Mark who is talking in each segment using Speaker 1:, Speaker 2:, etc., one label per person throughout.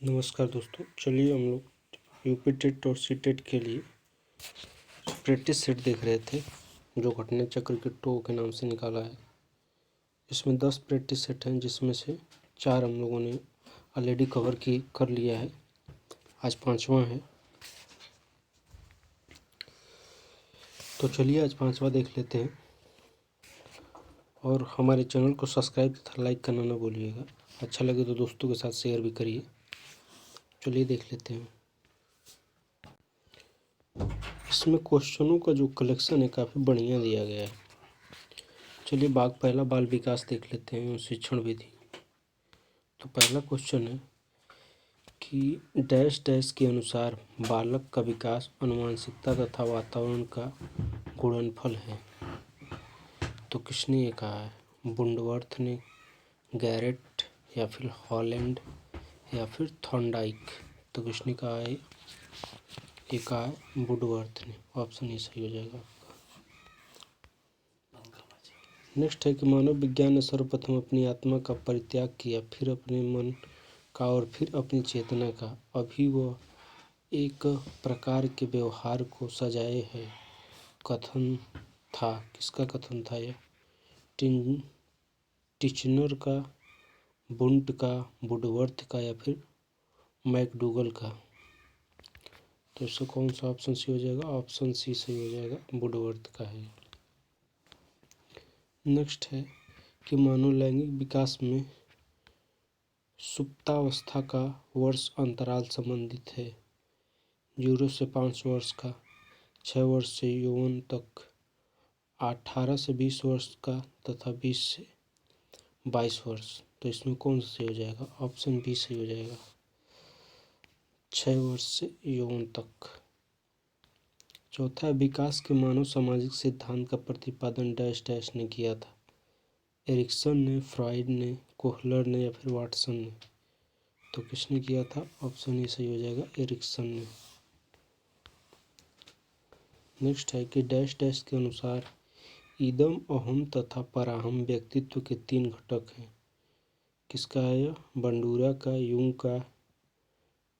Speaker 1: नमस्कार दोस्तों, चलिए हम लोग यूपी टेट और सी टेट के लिए प्रैक्टिस सेट देख रहे थे जो घटना चक्र के टो के नाम से निकाला है। इसमें 10 प्रैक्टिस सेट हैं जिसमें से 4 हम लोगों ने ऑलरेडी कवर कर लिया है। आज 5वां है, तो चलिए आज 5वां देख लेते हैं। और हमारे चैनल को सब्सक्राइब तथा लाइक करना ना भूलिएगा। अच्छा लगे तो दोस्तों के साथ शेयर भी करिए। चलिए देख लेते हैं। इसमें क्वेश्चनों का जो कलेक्शन है काफ़ी बढ़िया दिया गया है। चलिए पहला बाल विकास देख लेते हैं और शिक्षण विधि। तो पहला क्वेश्चन है कि डैश डैश के अनुसार बालक का विकास आनुवंशिकता तथा वातावरण का गुणनफल है। तो किसने ये कहा है? वुंडवर्थ ने, गैरेट या फिर हॉलैंड या फिर थॉर्नडाइक। तो किसने कहा है? ये कहा है वुंडवर्थ ने। ऑप्शन ए सही हो जाएगा। नेक्स्ट है कि मानव विज्ञान ने सर्वप्रथम अपनी आत्मा का परित्याग किया, फिर अपने मन का और फिर अपनी चेतना का। अभी वह एक प्रकार के व्यवहार को सजाए है। कथन था, किसका कथन था यह? टिचनर का, बुंट का, वुडवर्थ का या फिर मैकडूगल का। तो इसका कौन सा ऑप्शन सी हो जाएगा? ऑप्शन सी सही हो जाएगा, वुडवर्थ का है। नेक्स्ट है कि मानव लैंगिक विकास में सुप्तावस्था का वर्ष अंतराल संबंधित है। 0 से 5 वर्ष का, 6 वर्ष से यौवन तक, 18 से 20 वर्ष का तथा 20 से 22 वर्ष। तो इसमें कौन सा सही हो जाएगा? ऑप्शन बी सही हो जाएगा, 6 वर्ष से यौवन तक। चौथा, विकास के मानव सामाजिक सिद्धांत का प्रतिपादन डैश डैश ने किया था। एरिक्सन ने, फ्रॉइड ने, कोहलर ने या फिर वाटसन ने। तो किसने किया था? ऑप्शन ए सही हो जाएगा, एरिक्सन ने। नेक्स्ट है कि डैश डैश के अनुसार इदम, अहम तथा पराहम व्यक्तित्व के 3 घटक हैं। किसका है यह? बंडूरा का, यूंग का,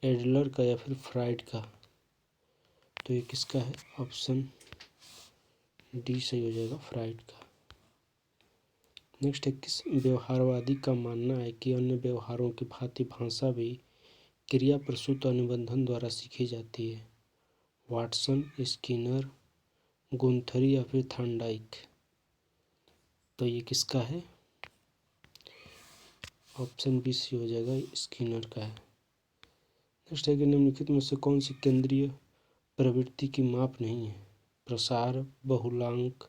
Speaker 1: एडलर का या फिर फ्राइड का। तो ये किसका है? ऑप्शन डी सही हो जाएगा, फ्राइड का। नेक्स्ट है, किस व्यवहारवादी का मानना है कि अन्य व्यवहारों की भांति भाषा भी क्रिया प्रसूत अनुबंधन द्वारा सीखी जाती है? वाटसन, स्किनर, गुंथरी या फिर थॉर्नडाइक। तो ये किसका है? ऑप्शन बी सी हो जाएगा, स्किनर का है। नेक्स्ट है कि निम्नलिखित में से कौन सी केंद्रीय प्रवृत्ति की माप नहीं है? प्रसार, बहुलांक,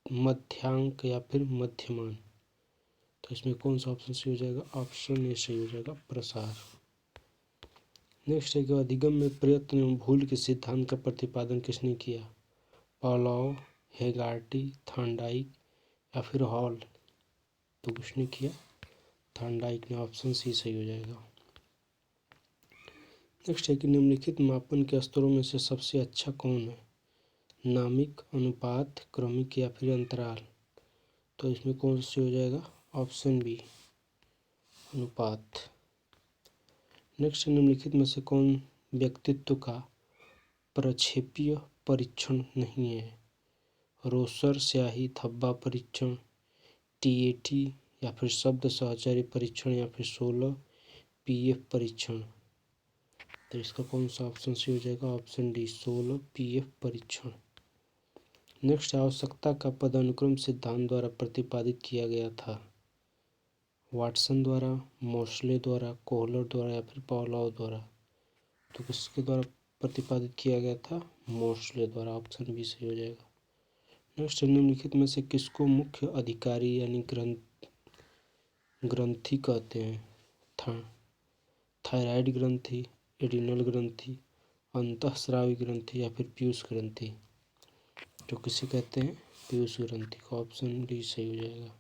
Speaker 1: मध्यांक या फिर मध्यमान। तो इसमें कौन सा ऑप्शन सही हो जाएगा? ऑप्शन ए सही हो जाएगा, प्रसार। नेक्स्ट है कि अधिगम में प्रयत्न एवं भूल के सिद्धांत का प्रतिपादन किसने किया? पावलोव, हेगार्टी, थॉर्नडाइक या फिर हॉल। तो किसने किया? थॉर्नडाइक ने। ऑप्शन सी सही हो जाएगा। नेक्स्ट है कि निम्नलिखित मापन के स्तरों में से सबसे अच्छा कौन है? नामिक, अनुपात, क्रमिक या फिर अंतराल। तो इसमें कौन सा हो जाएगा? ऑप्शन बी, अनुपात। नेक्स्ट, निम्नलिखित में से कौन व्यक्तित्व का प्रक्षेपीय परीक्षण नहीं है? रोसर स्याही धब्बा परीक्षण, टीएटी या फिर शब्द साहचर्य परीक्षण या फिर 16 पीएफ परीक्षण। तो इसका कौन सा ऑप्शन सही हो जाएगा? ऑप्शन डी, 16 पीएफ परीक्षण। नेक्स्ट, आवश्यकता का पदानुक्रम सिद्धांत द्वारा प्रतिपादित किया गया था। वाटसन द्वारा, मोस्ले द्वारा, कोहलर द्वारा या फिर पावलोव द्वारा। तो किसके द्वारा प्रतिपादित किया गया था? मोस्ले द्वारा। ऑप्शन बी सही हो जाएगा। नेक्स्ट, निम्नलिखित में से किसको मुख्य अधिकारी यानी ग्रंथि कहते हैं? थायराइड ग्रंथि, एडिनल ग्रंथि, अंतःस्रावी ग्रंथि या फिर पीयूष ग्रंथि। तो किसे कहते हैं? पीयूष ग्रंथि का। ऑप्शन डी सही हो जाएगा।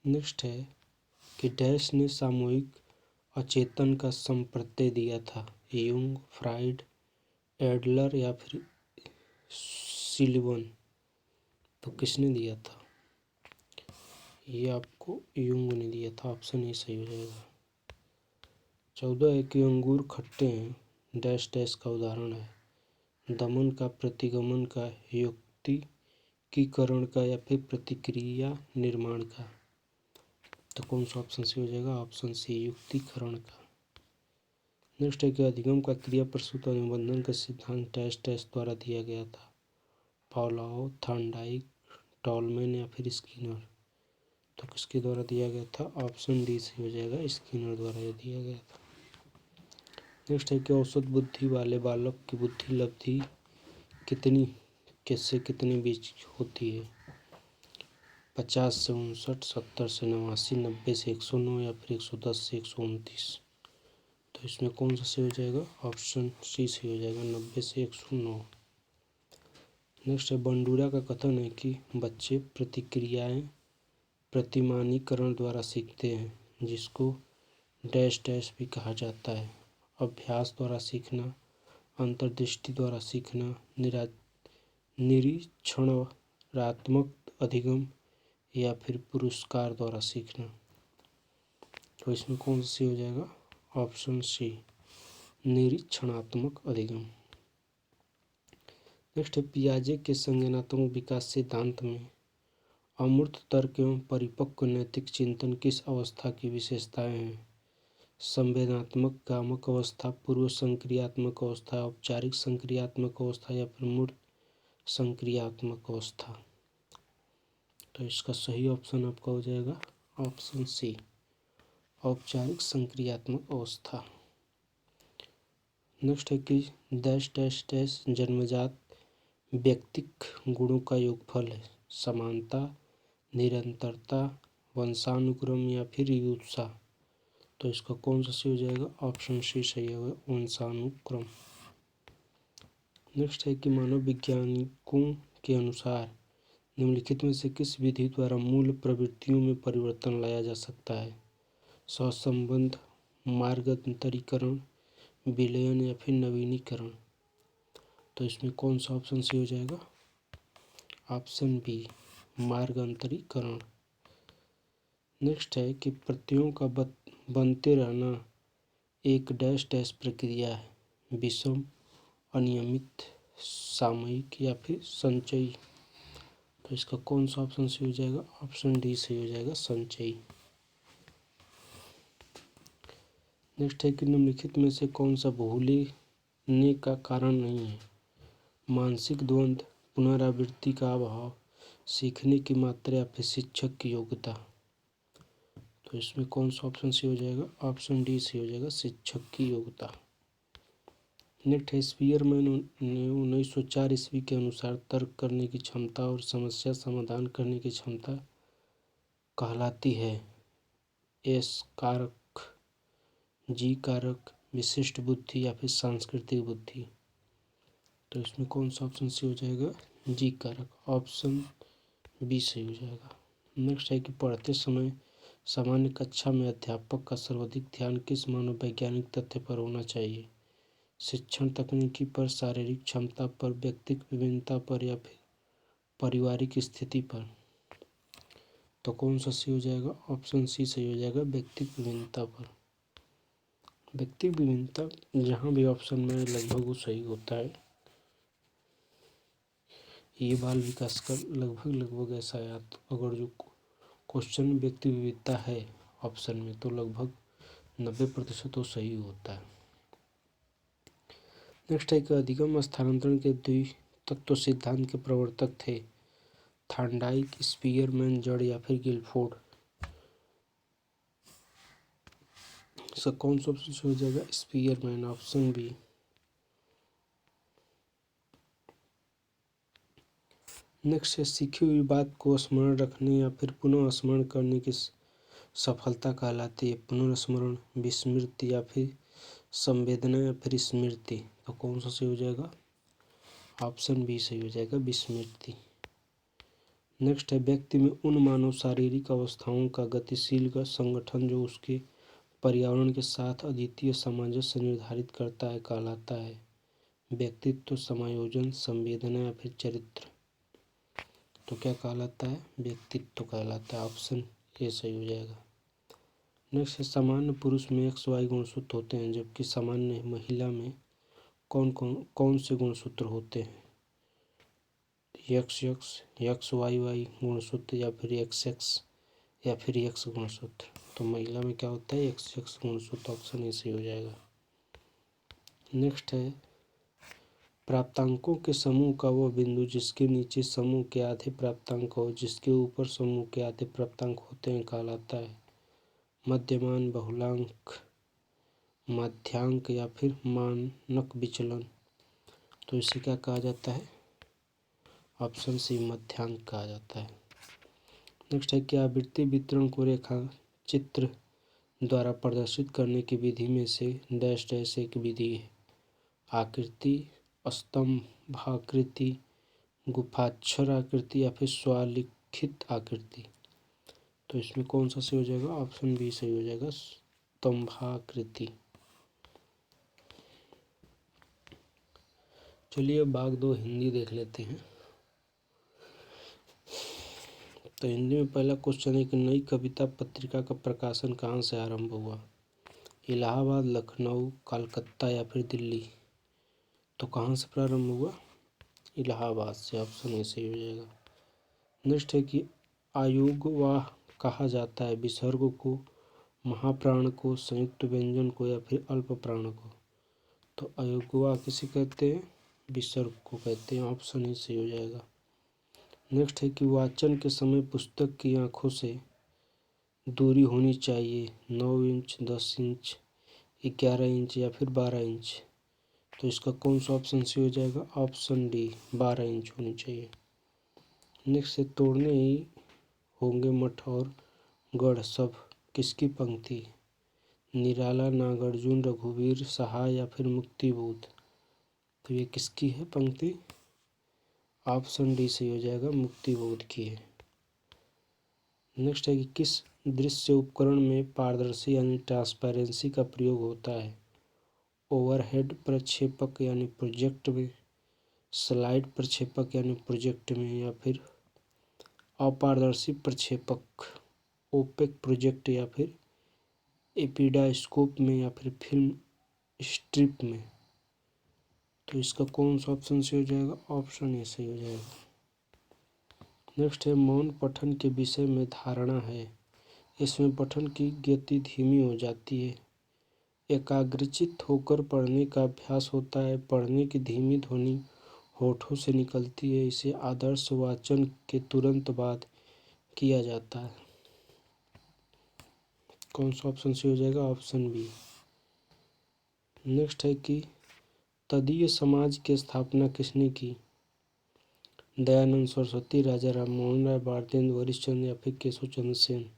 Speaker 1: नेक्स्ट है कि डैश ने सामूहिक अचेतन का संप्रत्यय दिया था? यूंग, फ्राइड, एडलर या फिर सिल्वन। तो किसने दिया था? ये आपको यूंग ने दिया था। ऑप्शन ए सही हो जाएगा। 14 है कि अंगूर खट्टे हैं डैश डैश का उदाहरण है। दमन का, प्रतिगमन का, युक्तिकीकरण का या फिर प्रतिक्रिया निर्माण का। तो कौन सा ऑप्शन सही हो जाएगा? ऑप्शन सी युक्तिकरण का। नेक्स्ट है कि अधिगम का क्रिया प्रसूत अनुबंधन का सिद्धांत डैश डैश द्वारा दिया गया था। पावलोव, थॉर्नडाइक, टॉलमैन या फिर स्किनर। तो किसके द्वारा दिया गया था? ऑप्शन डी सही हो जाएगा, स्किनर द्वारा ये दिया गया था। नेक्स्ट है कि औसत बुद्धि वाले बालक की बुद्धि लब्धि कितनी किससे कितने बीच होती है? 50 से 59, 70 से 89, 90 से 109 या फिर 110 से 129। तो इसमें कौन सा सही हो जाएगा? ऑप्शन सी सही हो जाएगा, 90 से 109। नेक्स्ट है बंडूरा का कथन है कि बच्चे प्रतिक्रियाएं प्रतिमानीकरण द्वारा सीखते हैं जिसको डैश डैश भी कहा जाता है। अभ्यास द्वारा सीखना, अंतर्दृष्टि द्वारा सीखना, निरीक्षणात्मक अधिगम या फिर पुरस्कार द्वारा सीखना। तो इसमें कौन सा सही हो जाएगा? ऑप्शन सी निरीक्षणात्मक अधिगम। नेक्स्ट है पियाजे के संज्ञानात्मक विकास सिद्धांत में अमूर्त तर्क एवं परिपक्व नैतिक चिंतन किस अवस्था की विशेषताएं हैं? संवेदनात्मक गामक अवस्था, पूर्व संक्रियात्मक अवस्था, औपचारिक संक्रियात्मक अवस्था या फिर मूर्त संक्रियात्मक अवस्था। तो इसका सही ऑप्शन आपका हो जाएगा ऑप्शन सी औपचारिक संक्रियात्मक अवस्था। नेक्स्ट है कि डैश डैश डैश जन्मजात व्यक्तिक गुणों का योगफल है। समानता, निरंतरता, वंशानुक्रम या फिर युत्सा। तो इसका कौन सा सही हो जाएगा? ऑप्शन सी सही होगा, वंशानुक्रम। नेक्स्ट है कि मानव वैज्ञानिकों के अनुसार निम्नलिखित में से किस विधि द्वारा मूल प्रवृत्तियों में परिवर्तन लाया जा सकता है? सहसंबंध, मार्गांतरीकरण, विलयन या फिर नवीनीकरण। तो इसमें कौन सा ऑप्शन सही हो जाएगा? Option B मार्गांतरीकरण। नेक्स्ट है कि प्रत्ययों का बनते रहना एक डैश डैश प्रक्रिया है। विषम, अनियमित, सामयिक या फिर संचयी। तो इसका कौन सा ऑप्शन सही हो जाएगा? ऑप्शन डी सही हो जाएगा, संचयी। नेक्स्ट है कि निम्नलिखित में से कौन सा भूलने का कारण नहीं है? मानसिक द्वंद्व, पुनरावृत्ति का अभाव, सीखने की मात्रा या फिर शिक्षक की योग्यता। तो इसमें कौन सा ऑप्शन सही हो जाएगा? ऑप्शन डी सही हो जाएगा, शिक्षक की योग्यता। नेक्स्ट है स्पीयरमैन ने 1904 ईस्वी के अनुसार तर्क करने की क्षमता और समस्या समाधान करने की क्षमता कहलाती है एस कारक, जी कारक, विशिष्ट बुद्धि या फिर सांस्कृतिक बुद्धि। तो इसमें कौन सा ऑप्शन सही हो जाएगा? जी कारक, ऑप्शन बी सही हो जाएगा। नेक्स्ट है कि पढ़ते समय सामान्य कक्षा में अध्यापक का सर्वाधिक ध्यान किस मनोवैज्ञानिक तथ्य पर होना चाहिए? शिक्षण तकनीकी पर, शारीरिक क्षमता पर, व्यक्तिगत विभिन्नता पर या फिर पारिवारिक स्थिति पर। तो कौन सा सही हो जाएगा? ऑप्शन सी सही हो जाएगा, व्यक्तिगत विभिन्नता पर। व्यक्तिगत विभिन्नता जहाँ भी ऑप्शन में लगभग वो सही होता है। ये बाल विकास का लगभग ऐसा है। तो अगर जो क्वेश्चन व्यक्ति विविधता है ऑप्शन में तो लगभग 90% तो सही होता है। नेक्स्ट है कि अधिगम स्थानांतरण के द्वितत्व सिद्धांत के प्रवर्तक थे थॉर्नडाइक, स्पीयरमैन, जड़ या फिर गिलफोर्ड। इसका कौन सा ऑप्शन हो जाएगा? Spearman, option B. नेक्स्ट है सीखी हुई बात को स्मरण रखने या फिर पुनः स्मरण करने की सफलता कहलाती है पुनर्स्मरण, विस्मृति या फिर संवेदना या फिर स्मृति। तो कौन सा सही हो जाएगा? ऑप्शन बी सही हो जाएगा, विस्मृति। नेक्स्ट है व्यक्ति में उन मानव शारीरिक अवस्थाओं का गतिशील का संगठन जो उसके पर्यावरण के साथ अद्वितीय सामंजस्य निर्धारित करता है कहलाता है व्यक्तित्व, समायोजन, संवेदना या फिर चरित्र। तो क्या कहलाता है? व्यक्तित्व कहलाता है। ऑप्शन ए सही हो जाएगा। नेक्स्ट है सामान्य पुरुष में XY गुणसूत्र होते हैं जबकि सामान्य महिला में कौन से गुणसूत्र होते हैं? XX, XYY गुणसूत्र या फिर XX या फिर X गुणसूत्र। तो महिला में क्या होता है? XX गुणसूत्र। ऑप्शन ए सही हो जाएगा। नेक्स्ट है प्राप्तांकों के समूह का वह बिंदु जिसके नीचे समूह के आधे प्राप्तांक हो जिसके ऊपर समूह के आधे प्राप्तांक होते हैं कहलाता है मध्यमान, बहुलांक, माध्यांक या फिर मानक विचलन। तो इसे क्या कहा जाता है? ऑप्शन सी मध्यांक कहा जाता है। नेक्स्ट है कि आवृत्ति वितरण को रेखा चित्र द्वारा प्रदर्शित करने की विधि में से डैश डैश एक विधि है। आकृति, स्तंभाकृति, गुफाक्षर आकृति या फिर स्वलिखित आकृति। तो इसमें कौन सा सही हो जाएगा? ऑप्शन बी सही हो जाएगा, स्तंभाकृति। चलिए अब भाग 2 हिंदी देख लेते हैं। तो हिंदी में पहला क्वेश्चन है कि नई कविता पत्रिका का प्रकाशन कहाँ से आरंभ हुआ? इलाहाबाद, लखनऊ, कलकत्ता या फिर दिल्ली। तो कहाँ से प्रारंभ हुआ? इलाहाबाद से। ऑप्शन ए सही हो जाएगा। नेक्स्ट है कि आयुर्वाह कहा जाता है विसर्ग को, महाप्राण को, संयुक्त व्यंजन को या फिर अल्प प्राण को। तो आयुर्वाह किसे कहते हैं? विसर्ग को कहते हैं। ऑप्शन ए सही हो जाएगा। नेक्स्ट है कि वाचन के समय पुस्तक की आँखों से दूरी होनी चाहिए 9 इंच, 10 इंच, 11 इंच या फिर 12 इंच। तो इसका कौन सा ऑप्शन सही हो जाएगा? ऑप्शन डी 12 इंच होनी चाहिए। नेक्स्ट है तोड़ने ही होंगे मठ और गढ़ सब किसकी पंक्ति? निराला, नागार्जुन, रघुवीर सहाय या फिर मुक्तिबोध। तो ये किसकी है पंक्ति? ऑप्शन डी सही हो जाएगा, मुक्तिबोध की है। नेक्स्ट है कि किस दृश्य उपकरण में पारदर्शी यानी ट्रांसपेरेंसी का प्रयोग होता है? ओवरहेड प्रक्षेपक यानी प्रोजेक्ट में, स्लाइड प्रक्षेपक यानी प्रोजेक्ट में या फिर अपारदर्शी प्रक्षेपक ओपेक प्रोजेक्ट या फिर एपिडास्कोप में या फिर फिल्म स्ट्रिप में। तो इसका कौन सा ऑप्शन सही हो जाएगा? ऑप्शन ए सही हो जाएगा। नेक्स्ट है मौन पठन के विषय में धारणा है इसमें पठन की गति धीमी हो जाती है, एकाग्रचित्त होकर पढ़ने का अभ्यास होता है, पढ़ने की धीमी ध्वनि होठों से निकलती है, इसे आदर्श वाचन के तुरंत बाद किया जाता है। कौन सा ऑप्शन सही हो जाएगा? Option B. नेक्स्ट है कि तदीय समाज की स्थापना किसने की? दयानंद सरस्वती, राजा राम मोहन राय, भारतेंदु हरिश्चंद्र या फिर केशव चंद्र सेन।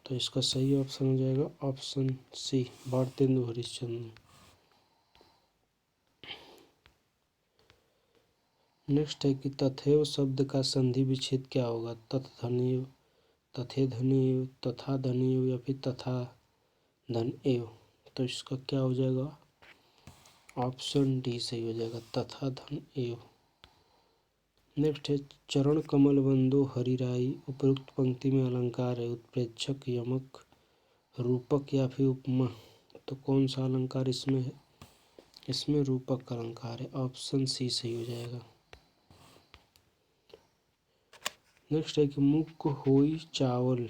Speaker 1: तो इसका सही ऑप्शन हो जाएगा option C Bharatendu Harishchandra. Next है कि तथैव शब्द का संधि विच्छेद क्या होगा? तत्धन्यव, तथेधन्यव, तथा धन्यव या फिर तथा धन्यव। तो इसका क्या हो जाएगा? ऑप्शन डी सही हो जाएगा, तथा धन्यव। नेक्स्ट है चरण कमल बंदो हरिराई उपयुक्त पंक्ति में अलंकार है उत्प्रेक्षक, यमक, रूपक या फिर उपमा। तो कौन सा अलंकार इसमें है? इसमें रूपक अलंकार है। ऑप्शन सी सही हो जाएगा। नेक्स्ट है कि मुख होई चावल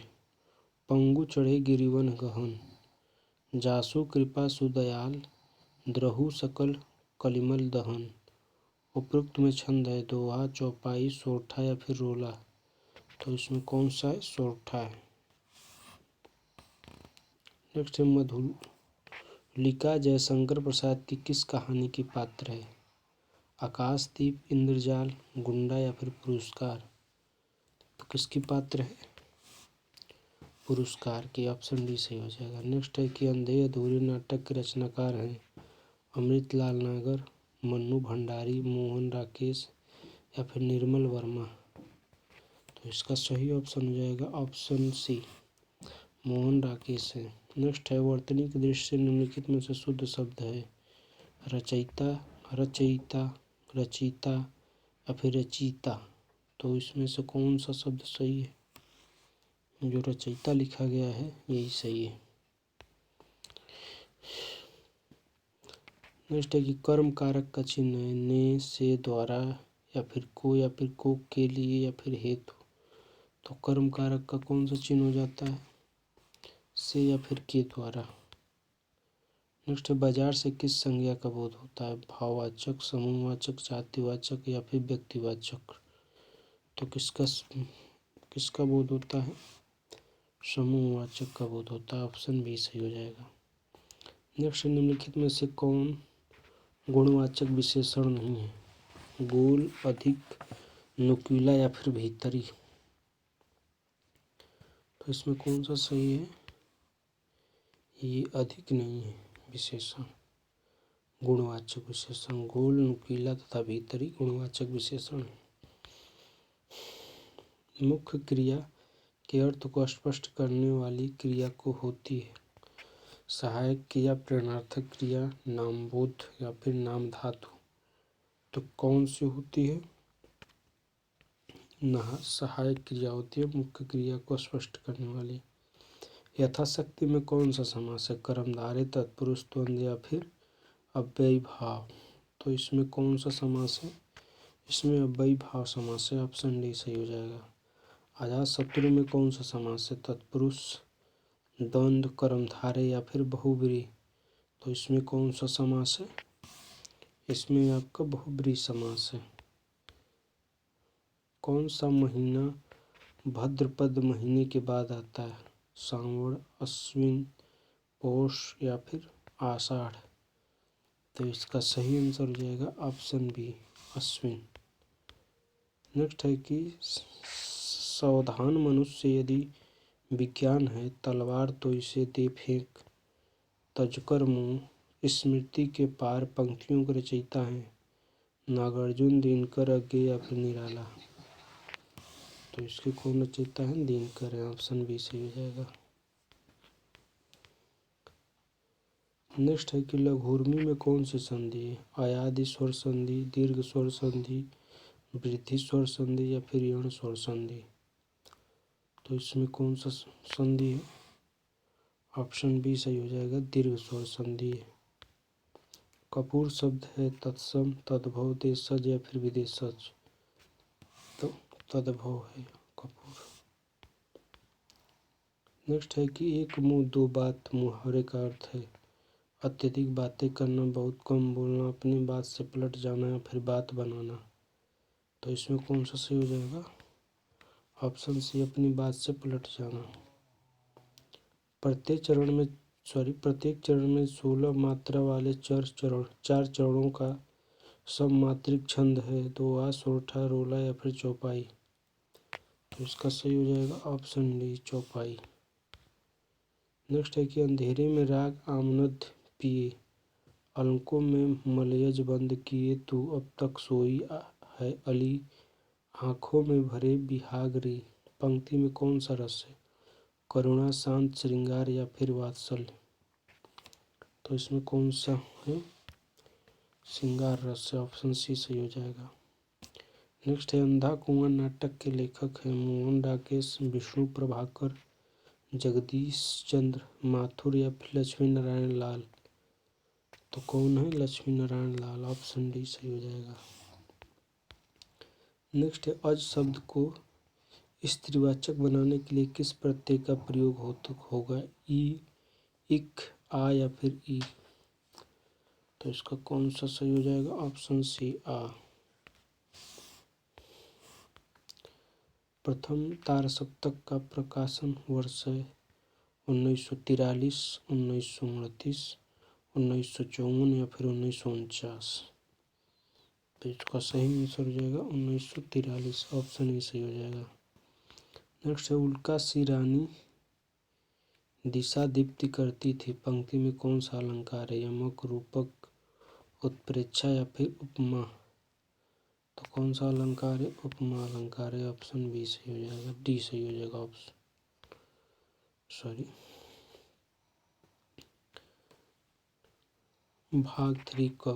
Speaker 1: पंगु चढ़े गिरिवन गहन, जासु कृपा सुदयाल, द्रहु सकल कलिमल दहन। उपयुक्त में छंद है दोहा, चौपाई, सोरठा या फिर रोला। तो इसमें कौन सा है? सोरठा है। नेक्स्ट है मधुलिका जयशंकर प्रसाद की किस कहानी की पात्र है? आकाशदीप, इंद्रजाल, गुंडा या फिर पुरस्कार। तो किसकी पात्र है? पुरस्कार की। ऑप्शन डी सही हो जाएगा। नेक्स्ट है कि अंधे अधूरे नाटक के रचनाकार हैं अमृतलाल नागर, मन्नू भंडारी, मोहन राकेश या फिर निर्मल वर्मा। तो इसका सही ऑप्शन हो जाएगा ऑप्शन सी मोहन राकेश है। नेक्स्ट है वर्तनी के दृष्टि से निम्नलिखित में से शुद्ध शब्द है? रचयिता, रचयिता, रचिता या फिर रचिता। तो इसमें से कौन सा शब्द सही है? जो रचयिता लिखा गया है यही सही है। नेक्स्ट है कि कर्म कारक का चिन्ह है ने, से, द्वारा या फिर को के लिए या फिर हेतु। तो कर्म कारक का कौन सा चिन्ह हो जाता है? से या फिर के द्वारा। नेक्स्ट है बाजार से किस संज्ञा का बोध होता है? भाववाचक, समूहवाचक, जातिवाचक या फिर व्यक्तिवाचक। तो किसका बोध होता है? समूहवाचक का बोध होता है। ऑप्शन बी सही हो जाएगा। नेक्स्ट निम्नलिखित में से कौन गुणवाचक विशेषण नहीं है? गोल, अधिक, नुकीला या फिर भीतरी। तो इसमें कौन सा सही है? ये अधिक नहीं है विशेषण। गुणवाचक विशेषण गोल, नुकीला तथा भीतरी गुणवाचक विशेषण। मुख्य क्रिया के अर्थ को स्पष्ट करने वाली क्रिया को होती है सहायक क्रिया, प्रेरणार्थक क्रिया, नामबोध या फिर नाम धातु। तो कौन सी होती है? सहायक क्रिया होती है मुख्य क्रिया को स्पष्ट करने वाली। यथाशक्ति में कौन सा समास है? कर्मधारय, तत्पुरुष, द्वंद्व या फिर अव्ययी भाव। तो इसमें कौन सा समास है? इसमें अव्ययी भाव समास है। ऑप्शन डी सही हो जाएगा। अजात शत्रु में कौन सा समास है? तत्पुरुष, द्वंद्व, कर्मधारय या फिर बहुब्रीहि। तो इसमें कौन सा समास है? इसमें आपका बहुब्रीहि समास है। कौन सा महीना भाद्रपद महीने के बाद आता है? सावन, अश्विन, पौष या फिर आषाढ़। तो इसका सही आंसर हो जाएगा ऑप्शन बी अश्विन। नेक्स्ट है कि सावधान मनुष्य यदि विज्ञान है तलवार तो इसे दे फेंक, तजकर मुँह, स्मृति के पार पंक्तियों के रचयिता हैं नागार्जुन, दिनकर, अज्ञे या फिर निराला। तो इसके कौन रचयिता है? दिनकर है। ऑप्शन बी सही हो जाएगा। नेक्स्ट है कि लघुर्मी में कौन सी संधि है? अयादि स्वर संधि, दीर्घ स्वर संधि, वृद्धि स्वर संधि या फिर यण स्वर संधि। तो इसमें कौन सा संधि है? ऑप्शन बी सही हो जाएगा, दीर्घ स्वर संधि है। कपूर शब्द है तत्सम, तद्भव, देशज या फिर विदेशज। तो तद्भव है कपूर। नेक्स्ट है कि एक मुंह दो बात मुहावरे का अर्थ है अत्यधिक बातें करना, बहुत कम बोलना, अपनी बात से पलट जाना या फिर बात बनाना। तो इसमें कौन सा सही हो जाएगा? ऑप्शन सी अपनी बात से पलट जाना। प्रत्येक चरण में 16 मात्रा वाले चार चरणों का सममात्रिक छंद है। दोहा, सोरठा, रोला या फिर चौपाई। तो इसका सही हो जाएगा ऑप्शन डी चौपाई। नेक्स्ट है कि अंधेरे में राग आमनद पिए, अलकों में मलयज बंद किए, तू अब तक सोई है अली, आँखों में भरे बिहाग रे। पंक्ति में कौन सा रस है? करुणा, शांत, श्रृंगार या फिर वात्सल्य। तो इसमें कौन सा है? श्रृंगार रस है। ऑप्शन सी सही हो जाएगा। नेक्स्ट है अंधा कुआं नाटक के लेखक हैं मोहन डाकेश, विष्णु प्रभाकर, जगदीश चंद्र माथुर या फिर लक्ष्मी नारायण लाल। तो कौन है? लक्ष्मी नारायण लाल। ऑप्शन डी सही हो जाएगा। नेक्स्ट है अज शब्द को स्त्रीवाचक बनाने के लिए किस प्रत्यय का प्रयोग होगा? ई, इक, आ या फिर ई। तो इसका कौन सा सही हो जाएगा? ऑप्शन सी आ। प्रथम तारसप्तक का प्रकाशन वर्ष है 1943, 1929, 1954 या फिर 1949। तो इसका सही आंसर हो जाएगा 1943। ऑप्शन ए सही हो जाएगा। नेक्स्ट है उल्का सी रानी दिशा दीप्ति करती थी, पंक्ति में कौन सा अलंकार है? यमक, रूपक, उत्प्रेक्षा या फिर उपमा। तो कौन सा अलंकार है? उपमा अलंकार है। ऑप्शन बी सही हो जाएगा, डी सही हो जाएगा। ऑप्शन भाग 3 का।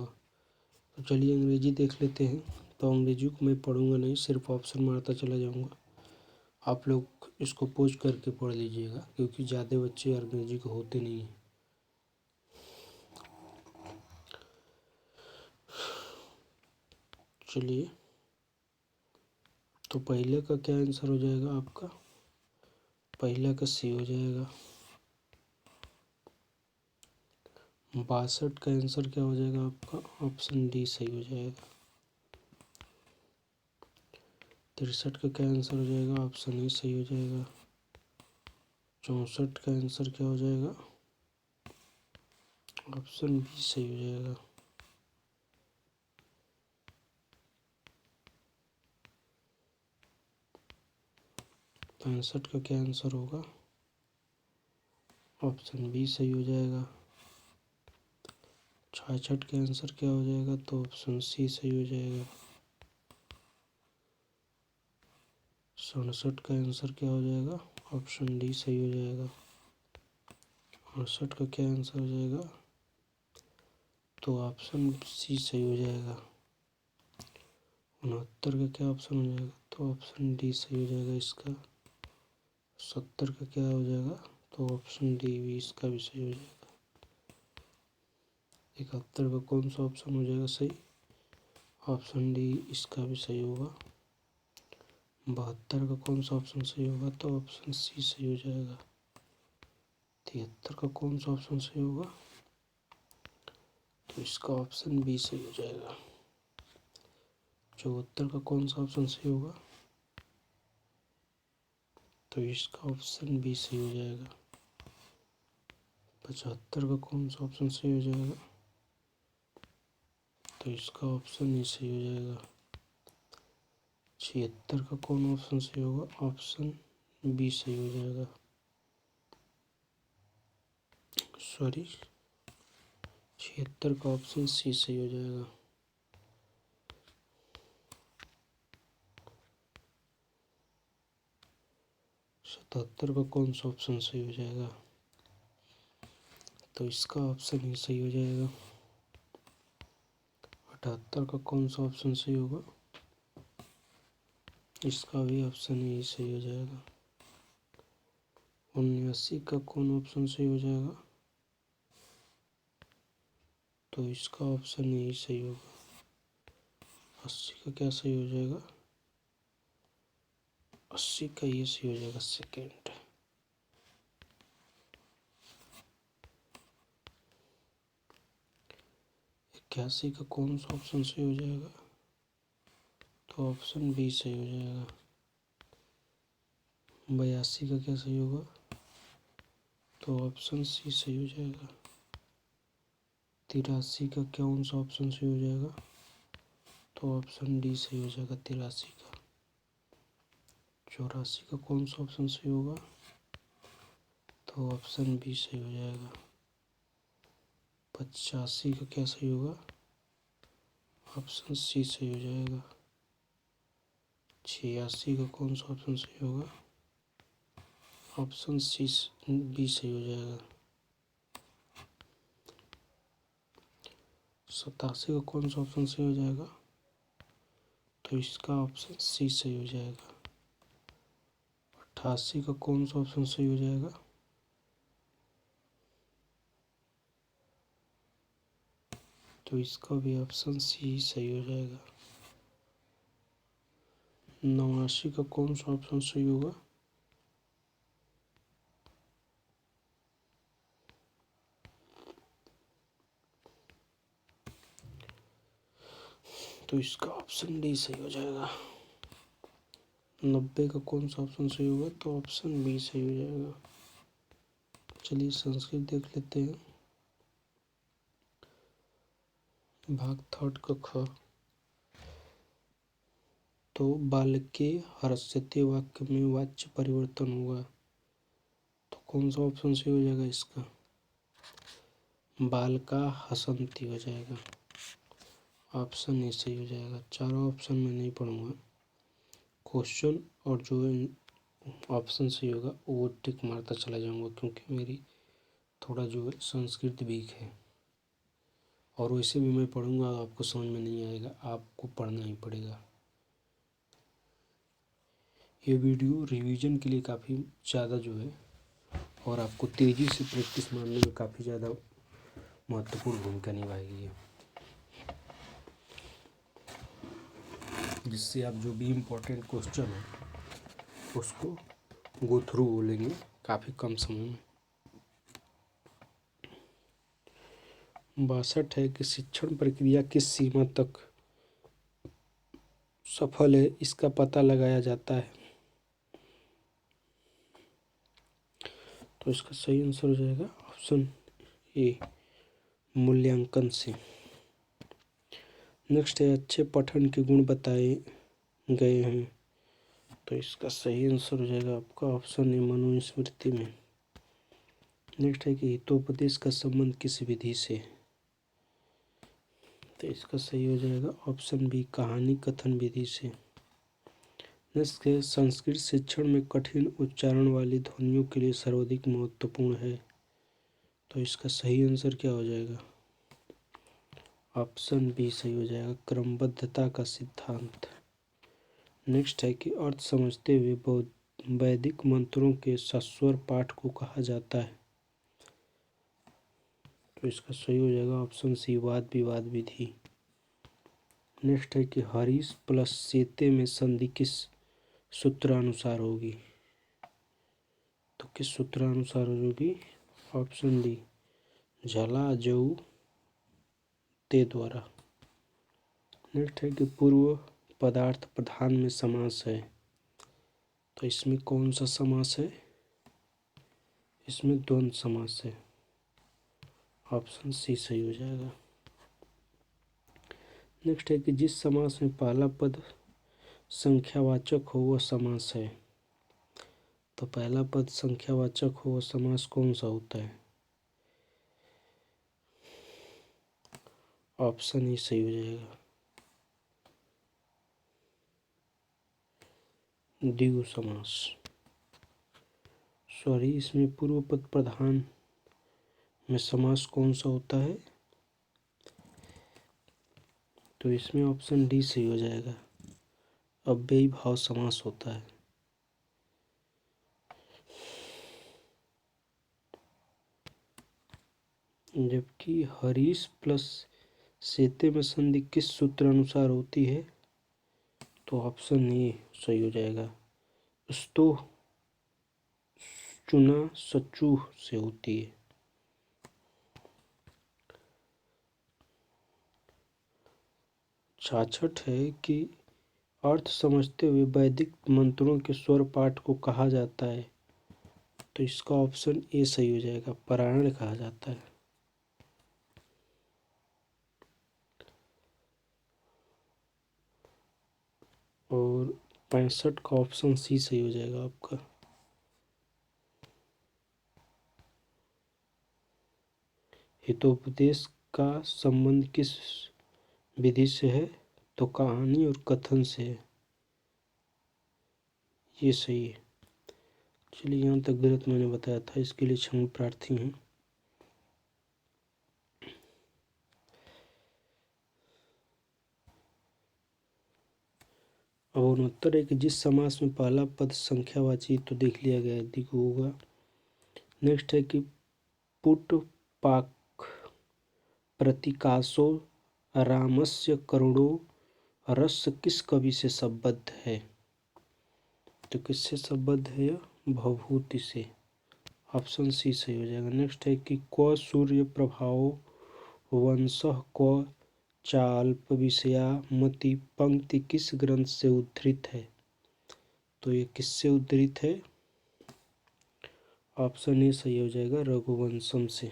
Speaker 1: तो चलिए अंग्रेजी देख लेते हैं। तो अंग्रेजी को मैं पढ़ूंगा नहीं, सिर्फ ऑप्शन मारता चला जाऊंगा। आप लोग इसको पोज करके पढ़ लीजिएगा, क्योंकि ज़्यादा बच्चे अंग्रेजी को होते नहीं हैं। चलिए, तो पहले का क्या आंसर हो जाएगा आपका? पहले का सी हो जाएगा। 62 का आंसर क्या हो जाएगा आपका? ऑप्शन डी सही हो जाएगा। 63 का क्या आंसर हो जाएगा? ऑप्शन ए सही हो जाएगा। 64 का आंसर क्या हो जाएगा? ऑप्शन बी सही हो जाएगा। 65 का क्या आंसर होगा? ऑप्शन बी सही हो जाएगा। 66 का आंसर क्या हो जाएगा? तो ऑप्शन सी सही हो जाएगा। 67 का आंसर क्या हो जाएगा? ऑप्शन डी सही हो जाएगा। 68 का क्या आंसर हो जाएगा? तो ऑप्शन सी सही हो जाएगा। 69 का क्या ऑप्शन हो जाएगा? तो ऑप्शन डी सही हो जाएगा इसका। 70 का क्या हो जाएगा? तो ऑप्शन डी भी इसका भी सही हो जाएगा। 71 का कौन सा ऑप्शन हो जाएगा सही? ऑप्शन डी इसका भी सही होगा। 72 का कौन सा ऑप्शन सही होगा? तो ऑप्शन सी सही हो जाएगा। 73 का कौन सा ऑप्शन सही होगा? तो इसका ऑप्शन बी सही हो जाएगा। 74 का कौन सा ऑप्शन सही होगा? तो इसका ऑप्शन बी सही हो जाएगा। 75 का कौन सा ऑप्शन सही हो जाएगा? तो इसका ऑप्शन ए सही हो जाएगा। 76 का कौन ऑप्शन सही होगा? ऑप्शन बी सही हो जाएगा। सॉरी, 76 का ऑप्शन सी सही हो जाएगा। 77 का कौन सा ऑप्शन सही हो जाएगा? तो इसका ऑप्शन ए सही हो जाएगा। 78 का कौन सा ऑप्शन सही होगा? इसका भी ऑप्शन ए सही हो जाएगा। 79 का कौन ऑप्शन सही हो जाएगा? तो इसका ऑप्शन ए सही होगा। 80 का क्या सही हो जाएगा? 80 का ये सही हो जाएगा सेकेंड। 81 का कौन सा ऑप्शन सही हो जाएगा? तो ऑप्शन बी सही हो जाएगा। 82 का क्या सही होगा? तो ऑप्शन सी सही हो जाएगा। 83 का कौन सा ऑप्शन सही हो जाएगा? तो ऑप्शन डी सही हो जाएगा 83 का। 84 का कौन सा ऑप्शन सही होगा? तो ऑप्शन बी सही हो जाएगा। 85 का क्या सही होगा? ऑप्शन सी सही हो जाएगा। 86 का कौन सा ऑप्शन सही होगा? ऑप्शन सी बी सही हो जाएगा। 87 का कौन सा ऑप्शन सही हो जाएगा? तो इसका ऑप्शन सी सही हो जाएगा। 88 का कौन सा ऑप्शन सही हो जाएगा? तो इसका भी ऑप्शन सी सही हो जाएगा। 89 का कौन सा ऑप्शन सही होगा? तो इसका ऑप्शन डी सही हो जाएगा। 90 का कौन सा ऑप्शन सही होगा? तो ऑप्शन बी सही हो जाएगा। चलिए संस्कृत देख लेते हैं। भाग थर्ड का ख। तो बालके हर्षते वाक्य में वाच्य परिवर्तन हुआ, तो कौन सा ऑप्शन सही हो जाएगा इसका? बालका हसंती हो जाएगा। ऑप्शन ए सही हो जाएगा। चारों ऑप्शन में नहीं पढ़ूंगा, क्वेश्चन और जो ऑप्शन सही होगा वो टिक मारता चला जाऊंगा, क्योंकि मेरी थोड़ा जो है संस्कृत वीक है। और वैसे भी मैं पढ़ूंगा आपको समझ में नहीं आएगा, आपको पढ़ना ही पड़ेगा। ये वीडियो रिवीजन के लिए काफ़ी ज़्यादा जो है और आपको तेज़ी से प्रैक्टिस मारने में काफ़ी ज़्यादा महत्वपूर्ण भूमिका निभाएगी, जिससे आप जो भी इम्पोर्टेंट क्वेश्चन है उसको गो थ्रू लेंगे काफ़ी कम समय में। 62 है कि शिक्षण प्रक्रिया किस सीमा तक सफल है इसका पता लगाया जाता है। तो इसका सही आंसर हो जाएगा ऑप्शन ए, मूल्यांकन से। नेक्स्ट है अच्छे पठन के गुण बताए गए हैं। तो इसका सही आंसर हो जाएगा आपका ऑप्शन ए, मनुस्मृति में। नेक्स्ट है कि हितोपदेश का संबंध किस विधि से। तो इसका सही हो जाएगा ऑप्शन बी, कहानी कथन विधि से। नेक्स्ट है संस्कृत शिक्षण में कठिन उच्चारण वाली ध्वनियों के लिए सर्वाधिक महत्वपूर्ण है। तो इसका सही आंसर क्या हो जाएगा, ऑप्शन बी सही हो जाएगा, क्रमबद्धता का सिद्धांत। नेक्स्ट है कि अर्थ समझते हुए वैदिक मंत्रों के सस्वर पाठ को कहा जाता है। तो इसका सही हो जाएगा ऑप्शन सी, वाद विवाद विधि। नेक्स्ट है कि हरीश प्लस सेते में संधि किस सूत्रानुसार होगी। तो किस सूत्रानुसार होगी, ऑप्शन डी, झला जऊ ते द्वारा। नेक्स्ट है कि पूर्व पदार्थ प्रधान में समास है। तो इसमें कौन सा समास है, इसमें द्वंद्व समास है, ऑप्शन सी सही हो जाएगा। नेक्स्ट है कि जिस समास में पहला पद संख्यावाचक हो वह समास है। तो पहला पद संख्यावाचक हो वह समास कौन सा होता है, ऑप्शन ई सही हो जाएगा, द्विगु समास। सॉरी, इसमें पूर्व पद प्रधान में समास कौन सा होता है, तो इसमें ऑप्शन डी सही हो जाएगा, अव्ययी भाव समास होता है। जबकि हरीश प्लस सेते में संधि किस सूत्र अनुसार होती है, तो ऑप्शन ए सही हो जाएगा, स्तो चुना सचू से होती है। छाछठ है कि अर्थ समझते हुए वैदिक मंत्रों के स्वर पाठ को कहा जाता है। तो इसका ऑप्शन ए सही हो जाएगा, पारायण कहा जाता है। और 65 का ऑप्शन सी सही हो जाएगा आपका। हितोपदेश का संबंध किस विधि से है, तो कहानी और कथन से है, ये सही है। चलिए, यहाँ तक गलत मैंने बताया था, इसके लिए क्षमा प्रार्थी हूँ। अब 69 है कि जिस समास में पहला पद संख्यावाची, तो देख लिया गया द्विगु होगा। नेक्स्ट है कि पुट पाक प्रतीकासो रामस्य करुणो रस किस कवि से संबद्ध है। तो किससे संबद्ध है यह, भवभूति से, ऑप्शन सी सही हो जाएगा। नेक्स्ट है कि क्व सूर्य प्रभाव वंशः क्व चाल्प विषया मति पंक्ति किस ग्रंथ से उद्धृत है। तो ये किससे उद्धृत है, ऑप्शन ए सही हो जाएगा, रघुवंशम से।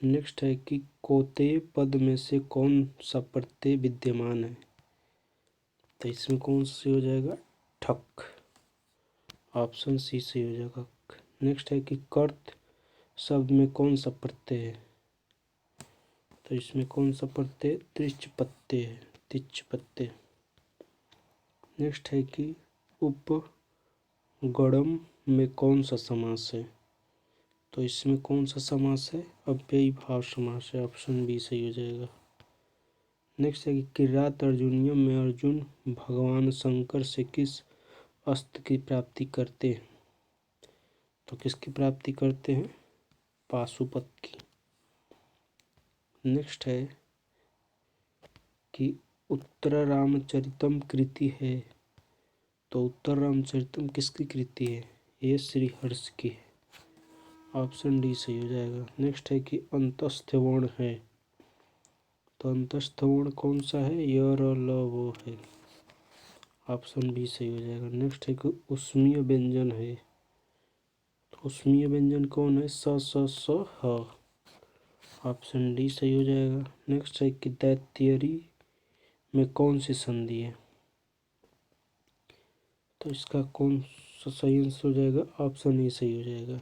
Speaker 1: नेक्स्ट है कि कोते पद में से कौन सा प्रत्यय विद्यमान है। तो इसमें कौन सी हो जाएगा, ठक, ऑप्शन सी सही हो जाएगा। नेक्स्ट है कि कर्त शब्द में कौन सा प्रत्यय है। तो इसमें कौन सा प्रत्यय, त्रिच पत्ते है, तिच पत्ते। नेक्स्ट है कि उपगणम में कौन सा समास है। तो इसमें कौन सा समास है? अव्ययी भाव समास है। ऑप्शन बी सही हो जाएगा। नेक्स्ट है कि किरात अर्जुनियम में अर्जुन भगवान शंकर से किस अस्त्र की प्राप्ति करते हैं? तो किसकी प्राप्ति करते हैं? पाशुपत की। नेक्स्ट है कि उत्तर रामचरितम कृति है, तो उत्तर रामचरितम किसकी कृति है? ये श्री हर्ष की है। ऑप्शन डी सही हो जाएगा। नेक्स्ट है कि अंतस्थ वर्ण है, तो अंतस्थ वर्ण कौन सा है? य र ल वो है। ऑप्शन बी सही हो जाएगा। नेक्स्ट है कि उष्मीय व्यंजन है, तो उष्मीय व्यंजन कौन है? स स स ह। ऑप्शन डी सही हो जाएगा। नेक्स्ट है कि दैत्यरी में कौन सी संधि है? तो इसका कौन सा सही आंसर हो जाएगा? ऑप्शन ए सही हो जाएगा।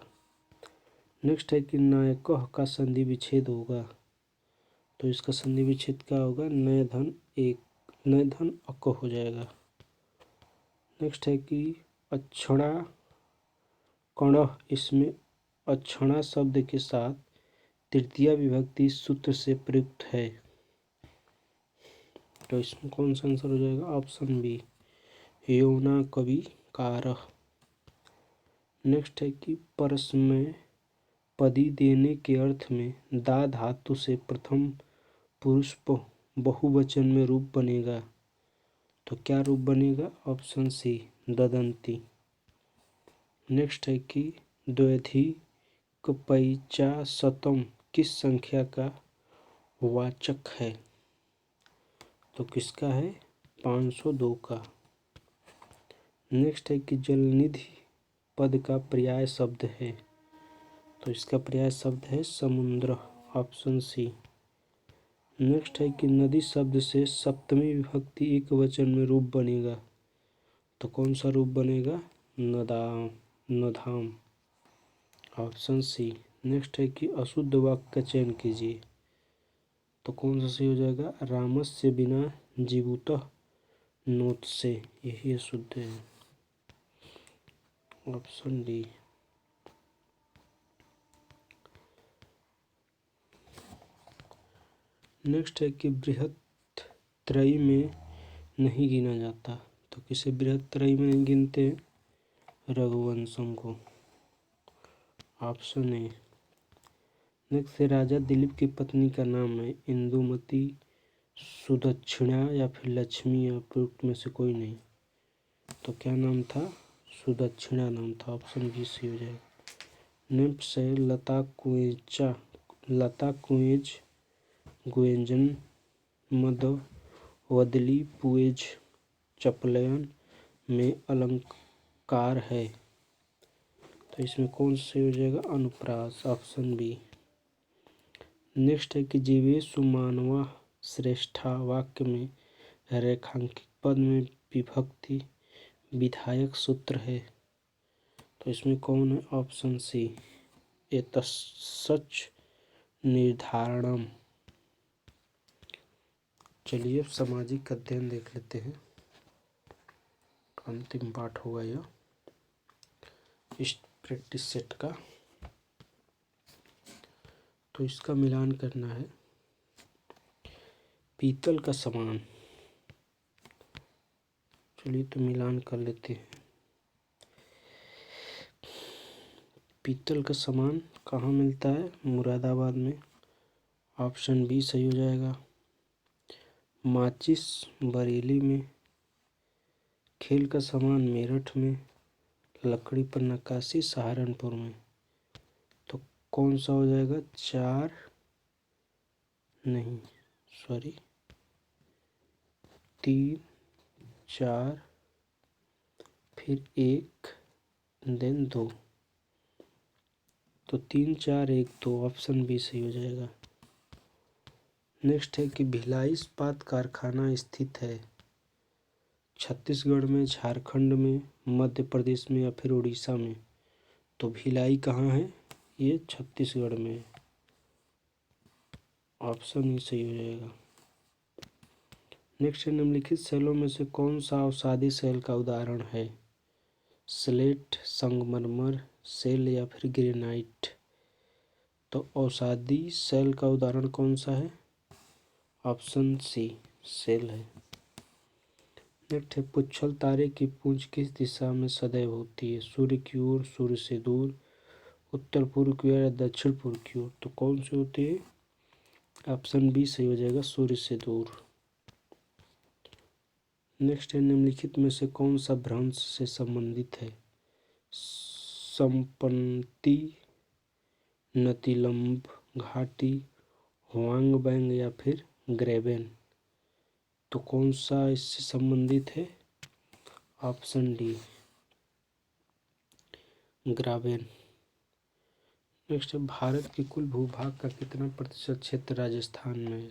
Speaker 1: नेक्स्ट है कि नायकः का संधि विच्छेद होगा, तो इसका संधि विच्छेद क्या होगा? नय धन अक हो जाएगा। नेक्स्ट है कि अक्षणा कणः, इसमें अक्षणा शब्द के साथ तृतीया विभक्ति सूत्र से प्रयुक्त है, तो इसमें कौन सा आंसर हो जाएगा? ऑप्शन बी यौना कवि कारः। नेक्स्ट है कि परस्मय पदी देने के अर्थ में दा धातु से प्रथम पुरुष बहुवचन में रूप बनेगा, तो क्या रूप बनेगा? Option C ददंती। नेक्स्ट है कि द्व्यधिकपैचाशतम किस संख्या का वाचक है? तो किसका है? 502 का। नेक्स्ट है कि जलनिधि पद का पर्याय शब्द है, तो इसका पर्याय शब्द है समुद्र। Option C. नेक्स्ट है कि नदी शब्द से सप्तमी विभक्ति एक वचन में रूप बनेगा, तो कौन सा रूप बनेगा? नधाम। Option C. नेक्स्ट है कि अशुद्ध वाक्य का चयन कीजिए, तो कौन सा सही हो जाएगा? रामस्य बिना जीवुतः नोत से, यही अशुद्ध है। Option D. नेक्स्ट है कि बृहत त्रयी में नहीं गिना जाता, तो किसे बृहत त्रयी में नहीं गिनते हैं? रघुवंशम को। Option A. नेक्स्ट है राजा दिलीप की पत्नी का नाम है इंदुमती, सुदक्षिणा या फिर लक्ष्मी, या उपयुक्त में से कोई नहीं, तो क्या नाम था? सुदक्षिणा नाम था। ऑप्शन बी सही हो जाएगा। नेक्स्ट है लता कुएज गुएंजन मदवदली पुएज चपलयन में अलंकार है, तो इसमें कौन सा सही हो जाएगा? अनुप्रास। Option B. नेक्स्ट है कि जीवेशु मानवा श्रेष्ठा वाक्य में रेखांकित पद में विभक्ति विधायक सूत्र है, तो इसमें कौन है? ऑप्शन सी एतस्सच निर्धारणम। चलिए सामाजिक अध्ययन देख लेते हैं, अंतिम पाठ होगा यह इस प्रैक्टिस सेट का। तो इसका मिलान करना है। पीतल का समान, चलिए तो मिलान कर लेते हैं। पीतल का सामान कहाँ मिलता है? मुरादाबाद में। ऑप्शन बी सही हो जाएगा। माचिस बरेली में। खेल का सामान मेरठ में। लकड़ी पर नक्काशी सहारनपुर में, तो कौन सा हो जाएगा? 3 4 फिर 1 देन 2, तो 3 4 1 2। ऑप्शन बी सही हो जाएगा। नेक्स्ट है कि भिलाई इस्पात कारखाना स्थित है छत्तीसगढ़ में, झारखंड में, मध्य प्रदेश में या फिर उड़ीसा में, तो भिलाई कहाँ है? ये छत्तीसगढ़ में है। ऑप्शन ई सही हो जाएगा। नेक्स्ट है निम्नलिखित सेलों में से कौन सा अवसादी सेल का उदाहरण है? स्लेट, संगमरमर सेल या फिर ग्रेनाइट, तो औषधि सेल का उदाहरण कौन सा है? ऑप्शन सी सेल है। नेक्स्ट है, पुच्छल तारे की पूंछ किस दिशा में सदैव होती है? सूर्य की ओर, सूर्य से दूर, उत्तर पूर्व की ओर या दक्षिण पूर्व की ओर? तो कौन सी होती है? ऑप्शन बी सही हो जाएगा, सूर्य से दूर। नेक्स्ट है, निम्नलिखित में से कौन सा भ्रंश से संबंधित है? संपत्ति, नतिलंब घाटी, हुआंग बैंग या फिर ग्रेबेन? तो कौन सा इससे संबंधित है? Option D ग्राबेन। नेक्स्ट है, भारत के कुल भूभाग का कितना प्रतिशत क्षेत्र राजस्थान में है?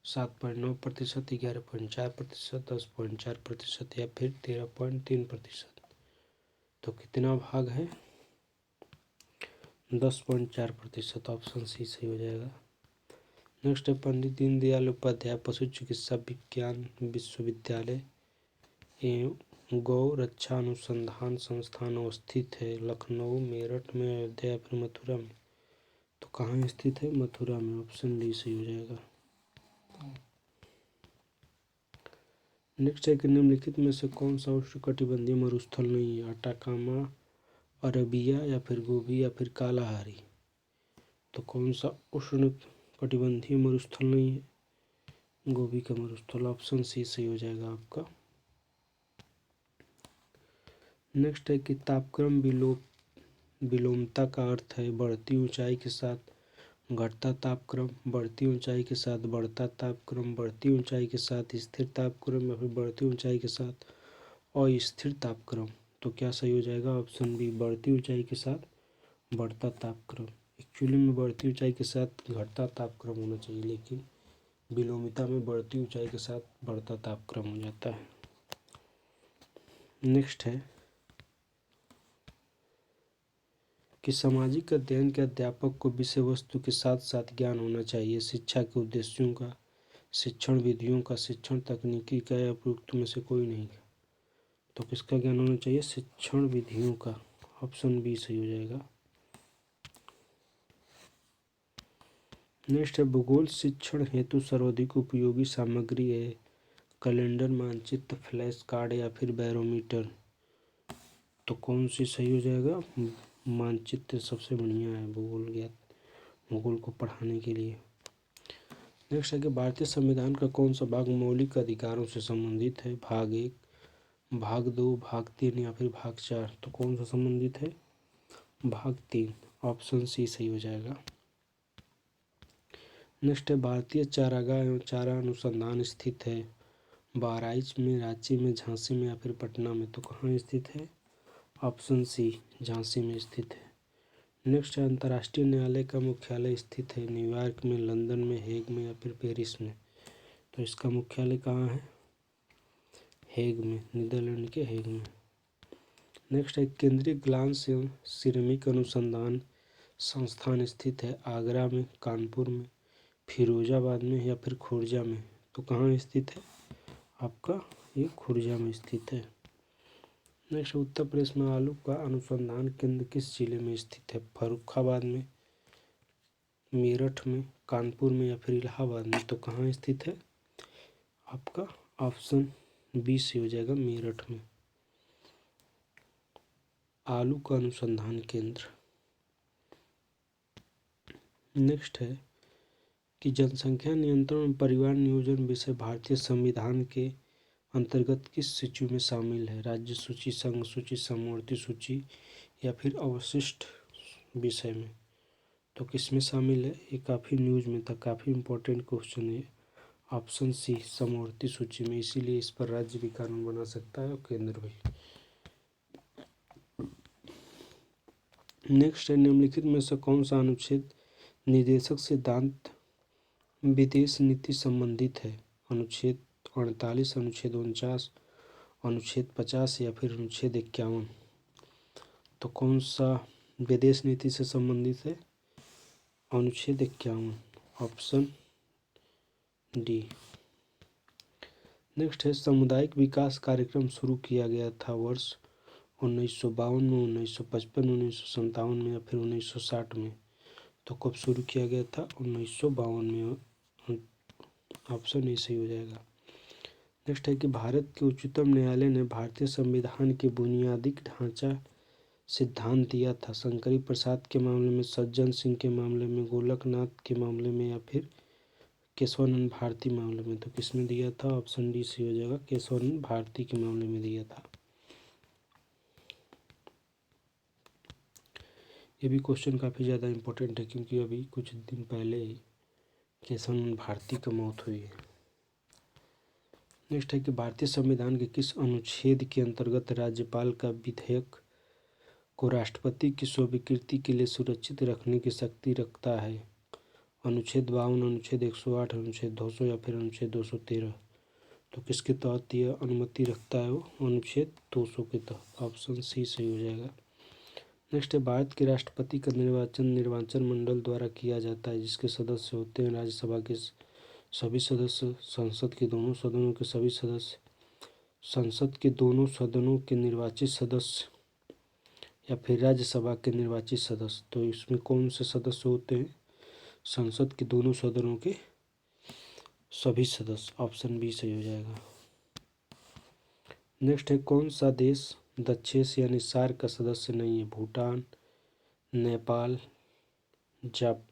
Speaker 1: 7.9%, 11.4%, 10.4% या फिर 13.3%? तो कितना भाग है? 10.4%। ऑप्शन सी सही हो जाएगा। नेक्स्ट है, पंडित दीनदयाल उपाध्याय पशु चिकित्सा विज्ञान विश्वविद्यालय एवं गौ रक्षा अनुसंधान संस्थान अवस्थित है लखनऊ, मेरठ में, अयोध्या या फिर मथुरा में? तो कहाँ स्थित है? मथुरा में। ऑप्शन डी सही हो जाएगा। नेक्स्ट है कि निम्नलिखित में से कौन सा उष्णकटिबंधीय मरुस्थल नहीं है? अटाकामा, अरबिया या फिर गोबी या फिर कालाहारी? तो कौन सा उष्णकटिबंधीय मरुस्थल नहीं है? गोबी का मरुस्थल। ऑप्शन सी सही हो जाएगा आपका। नेक्स्ट है कि तापक्रम विलोमता का अर्थ है बढ़ती ऊंचाई के साथ घटता तापक्रम, बढ़ती ऊंचाई के साथ बढ़ता तापक्रम, बढ़ती ऊंचाई के साथ स्थिर तापक्रम या फिर बढ़ती ऊंचाई के साथ अस्थिर तापक्रम? तो क्या सही हो जाएगा? ऑप्शन बी बढ़ती ऊंचाई के साथ बढ़ता तापक्रम। एक्चुअली में बढ़ती ऊंचाई के साथ घटता तापक्रम होना चाहिए, लेकिन विलोमिता में बढ़ती ऊंचाई के साथ बढ़ता तापक्रम हो जाता है। नेक्स्ट है कि सामाजिक अध्ययन के अध्यापक को विषय वस्तु के साथ साथ ज्ञान होना चाहिए। शिक्षा के उद्देश्यों का, शिक्षण विधियों का, शिक्षण तकनीकी का या उपयुक्त में से कोई नहीं? तो किसका ज्ञान होना चाहिए? शिक्षण विधियों का। ऑप्शन बी सही हो जाएगा। नेक्स्ट है, भूगोल शिक्षण हेतु सर्वाधिक उपयोगी सामग्री है कैलेंडर, मानचित्र, फ्लैश कार्ड या फिर बैरोमीटर? तो कौन सी सही हो जाएगा? मानचित्र सबसे बढ़िया है भूगोल को पढ़ाने के लिए। नेक्स्ट है कि भारतीय संविधान का कौन सा भाग मौलिक अधिकारों से संबंधित है? भाग 1, भाग 2, भाग 3 या फिर भाग 4? तो कौन सा संबंधित है? भाग 3। ऑप्शन सी सही हो जाएगा। नेक्स्ट है, भारतीय चारागाह एवं चारा अनुसंधान स्थित है बहराइच में, रांची में, झांसी में या फिर पटना में? तो कहाँ स्थित है? ऑप्शन सी झांसी में स्थित है। नेक्स्ट है, अंतर्राष्ट्रीय न्यायालय का मुख्यालय स्थित है न्यूयॉर्क में, लंदन में, हेग में या फिर पेरिस में? तो इसका मुख्यालय कहाँ है? हेग में, नीदरलैंड के हेग में। नेक्स्ट है, केंद्रीय ग्लास एवं सिरेमिक अनुसंधान संस्थान स्थित है आगरा में, कानपुर में, फिरोजाबाद में या फिर खुर्जा में? तो कहाँ स्थित है आपका? ये खुर्जा में स्थित है। नेक्स्ट, उत्तर प्रदेश में आलू का अनुसंधान केंद्र किस जिले में स्थित है? फर्रुखाबाद में, मेरठ में, कानपुर में या फिर इलाहाबाद में? तो कहाँ स्थित है आपका? ऑप्शन बी से हो जाएगा, मेरठ में। आलू का अनुसंधान केंद्र। नेक्स्ट है कि जनसंख्या नियंत्रण और परिवार नियोजन विषय भारतीय संविधान के अंतर्गत किस सूची में शामिल है? राज्य सूची, संघ सूची, समवर्ती सूची या फिर अवशिष्ट विषय में? तो किस में शामिल है? ये काफ़ी न्यूज़ में था, काफ़ी इम्पोर्टेंट क्वेश्चन है। ऑप्शन सी समवर्ती सूची में, इसीलिए इस पर राज्य भी कानून बना सकता है और केंद्र भी। नेक्स्ट है, निम्नलिखित में से कौन सा अनुच्छेद निदेशक सिद्धांत विदेश नीति संबंधित है? अनुच्छेद 48, अनुच्छेद 49, अनुच्छेद 50 या फिर अनुच्छेद 51? तो कौन सा विदेश नीति से संबंधित है? अनुच्छेद 51। Option D. नेक्स्ट है, सामुदायिक विकास कार्यक्रम शुरू किया गया था वर्ष 1952 में, 1955, 1957 में या फिर 1960 में? तो कब शुरू किया गया था? 1952 में। ऑप्शन ए सही हो जाएगा। नेक्स्ट है कि भारत के उच्चतम न्यायालय ने भारतीय संविधान के बुनियादी ढांचा सिद्धांत दिया था। शंकरी प्रसाद के मामले में, सज्जन सिंह के मामले में, गोलकनाथ के मामले में, या फिर केशवानंद भारती मामले में? तो किसमें दिया था? ऑप्शन डी सही हो जाएगा, केशवानंद भारती के मामले में दिया था। ये भी क्वेश्चन काफ़ी ज़्यादा इम्पोर्टेंट है क्योंकि अभी कुछ दिन पहले ही केशवानंद भारती की मौत हुई है। नेक्स्ट है कि भारतीय संविधान के किस अनुच्छेद के अंतर्गत राज्यपाल का विधेयक को राष्ट्रपति की स्वीकृति के लिए सुरक्षित रखने की शक्ति रखता है? अनुच्छेद 52, अनुच्छेद 108, अनुच्छेद 200 या फिर अनुच्छेद 213? तो किसके तहत यह अनुमति रखता है? वो अनुच्छेद 200 के तहत। ऑप्शन सी सही हो जाएगा। नेक्स्ट है, भारत के राष्ट्रपति का निर्वाचन निर्वाचन मंडल द्वारा किया जाता है, जिसके सदस्य होते हैं राज्यसभा के सभी सदस्य, संसद के दोनों सदनों के सभी सदस्य, संसद के दोनों सदनों के निर्वाचित सदस्य, या फिर राज्यसभा के निर्वाचित सदस्य। तो इसमें कौन से सदस्य होते हैं? संसद के दोनों सदनों के सभी सदस्य। ऑप्शन बी सही हो जाएगा। नेक्स्ट है, कौन सा देश दक्षेस यानी सार्क का सदस्य नहीं है? भूटान, नेपाल,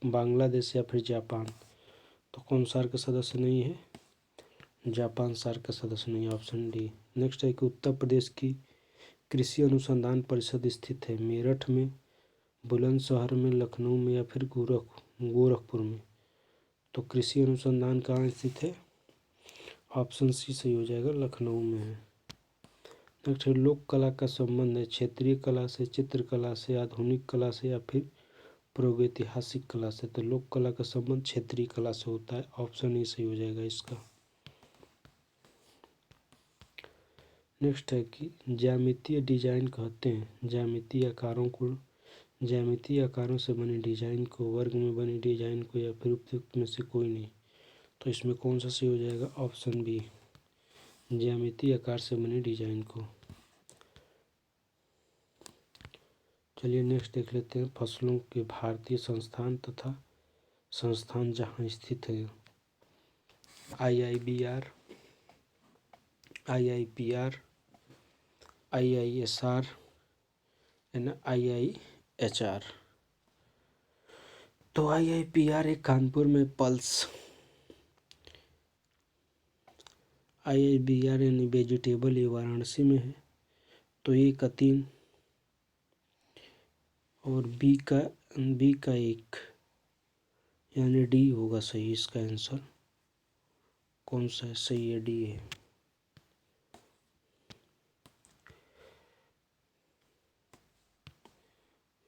Speaker 1: बांग्लादेश या फिर जापान? तो कौन सार्क का सदस्य नहीं है? जापान सार्क का सदस्य नहीं है। Option D. नेक्स्ट है कि उत्तर प्रदेश की कृषि अनुसंधान परिषद स्थित है मेरठ में, बुलंदशहर में, लखनऊ में, या फिर गोरखपुर में? तो कृषि अनुसंधान कहाँ स्थित है? ऑप्शन सी सही हो जाएगा, लखनऊ में है। नेक्स्ट है, लोक कला का संबंध है क्षेत्रीय कला से, चित्रकला से, आधुनिक कला से, या फिर प्रागैतिहासिक कला से? तो लोक कला का संबंध क्षेत्रीय कला से होता है। ऑप्शन ए सही हो जाएगा इसका। नेक्स्ट है कि ज्यामितीय डिजाइन कहते हैं ज्यामितीय आकारों से बने डिजाइन को, वर्ग में बने डिजाइन को, या फिर उपयुक्त में से कोई नहीं? तो इसमें कौन सा सही हो जाएगा? ऑप्शन बी, ज्यामितीय आकार से बने डिजाइन को। चलिए नेक्स्ट देख लेते हैं, फसलों के भारतीय संस्थान तथा संस्थान जहाँ स्थित है। IIBR, IIPR, IISR and IIHR? तो IIPR एक कानपुर में, पल्स IIBR यानी वेजिटेबल ये वाराणसी में है। तो ए का 3 और बी का 1 यानी डी होगा सही। इसका आंसर कौन सा है? सही है, डी है।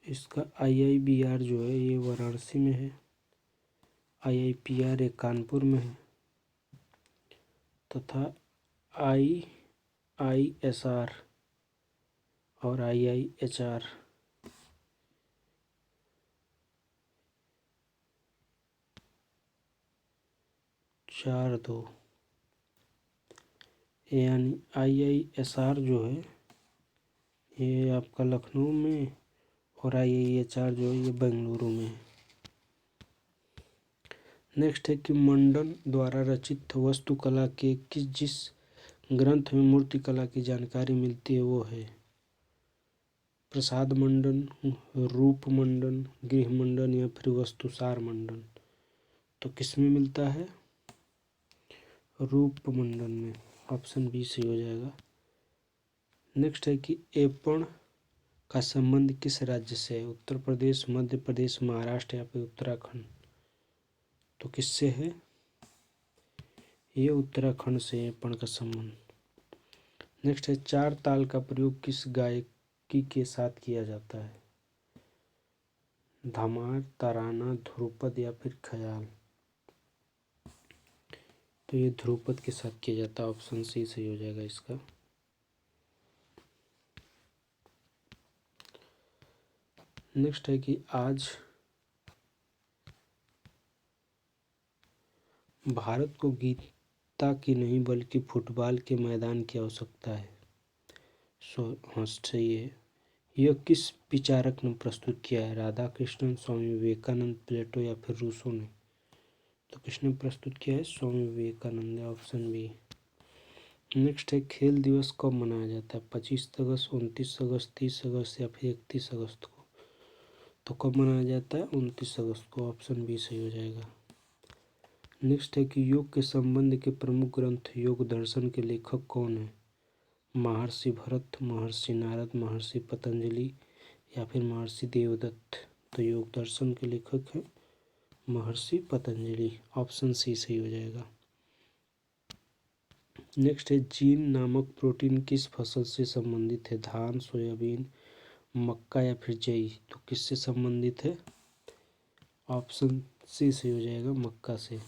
Speaker 1: इसका IIBR जो है ये वाराणसी में है, IIPR एक कानपुर में है, तथा IISR और IIHR 4-2 यानी IISR जो है ये आपका लखनऊ में, और IIHR जो है ये बेंगलुरु में है। नेक्स्ट है कि मंडन द्वारा रचित वास्तुकला के जिस ग्रंथ में मूर्तिकला की जानकारी मिलती है वो है? प्रसाद मंडन, रूप मंडन, गृह मंडन, या फिर वस्तुसार मंडन? तो किसमें मिलता है? रूप मंडन में। ऑप्शन बी सही हो जाएगा। नेक्स्ट है कि एपण का संबंध किस राज्य से है? उत्तर प्रदेश, मध्य प्रदेश, महाराष्ट्र, या फिर उत्तराखंड? तो किससे है? ये उत्तराखंड से एपण का संबंध। नेक्स्ट है, 4 ताल का प्रयोग किस गायकी के साथ किया जाता है? धमार, तराना, ध्रुपद, या फिर ख्याल? तो ये ध्रुपद के साथ किया जाता है। ऑप्शन सी सही हो जाएगा इसका। नेक्स्ट है कि आज भारत को गीता की नहीं बल्कि फुटबॉल के मैदान की आवश्यकता है। हाँ सही है। यह किस विचारक ने प्रस्तुत किया है? राधा कृष्णन, स्वामी विवेकानंद, प्लेटो या फिर रूसो ने? तो किसने प्रस्तुत किया है? Swami Vivekananda, option B. Next है, खेल दिवस कब मनाया जाता है? 25 अगस्त, 29 अगस्त, 30 अगस्त या फिर 31 अगस्त को? तो कब मनाया जाता है? 29 अगस्त को, ऑप्शन बी सही हो जाएगा। नेक्स्ट है कि योग के संबंध के प्रमुख ग्रंथ योग दर्शन के लेखक कौन है? महर्षि भरत, महर्षि नारद, महर्षि पतंजलि या फिर महर्षि देवदत्त? तो योग दर्शन के लेखक हैं महर्षि पतंजलि, ऑप्शन सी सही हो जाएगा। नेक्स्ट है, जीन नामक प्रोटीन किस फसल से संबंधित है? धान, सोयाबीन, मक्का या फिर जई? तो किससे संबंधित है? ऑप्शन सी सही हो जाएगा, मक्का से।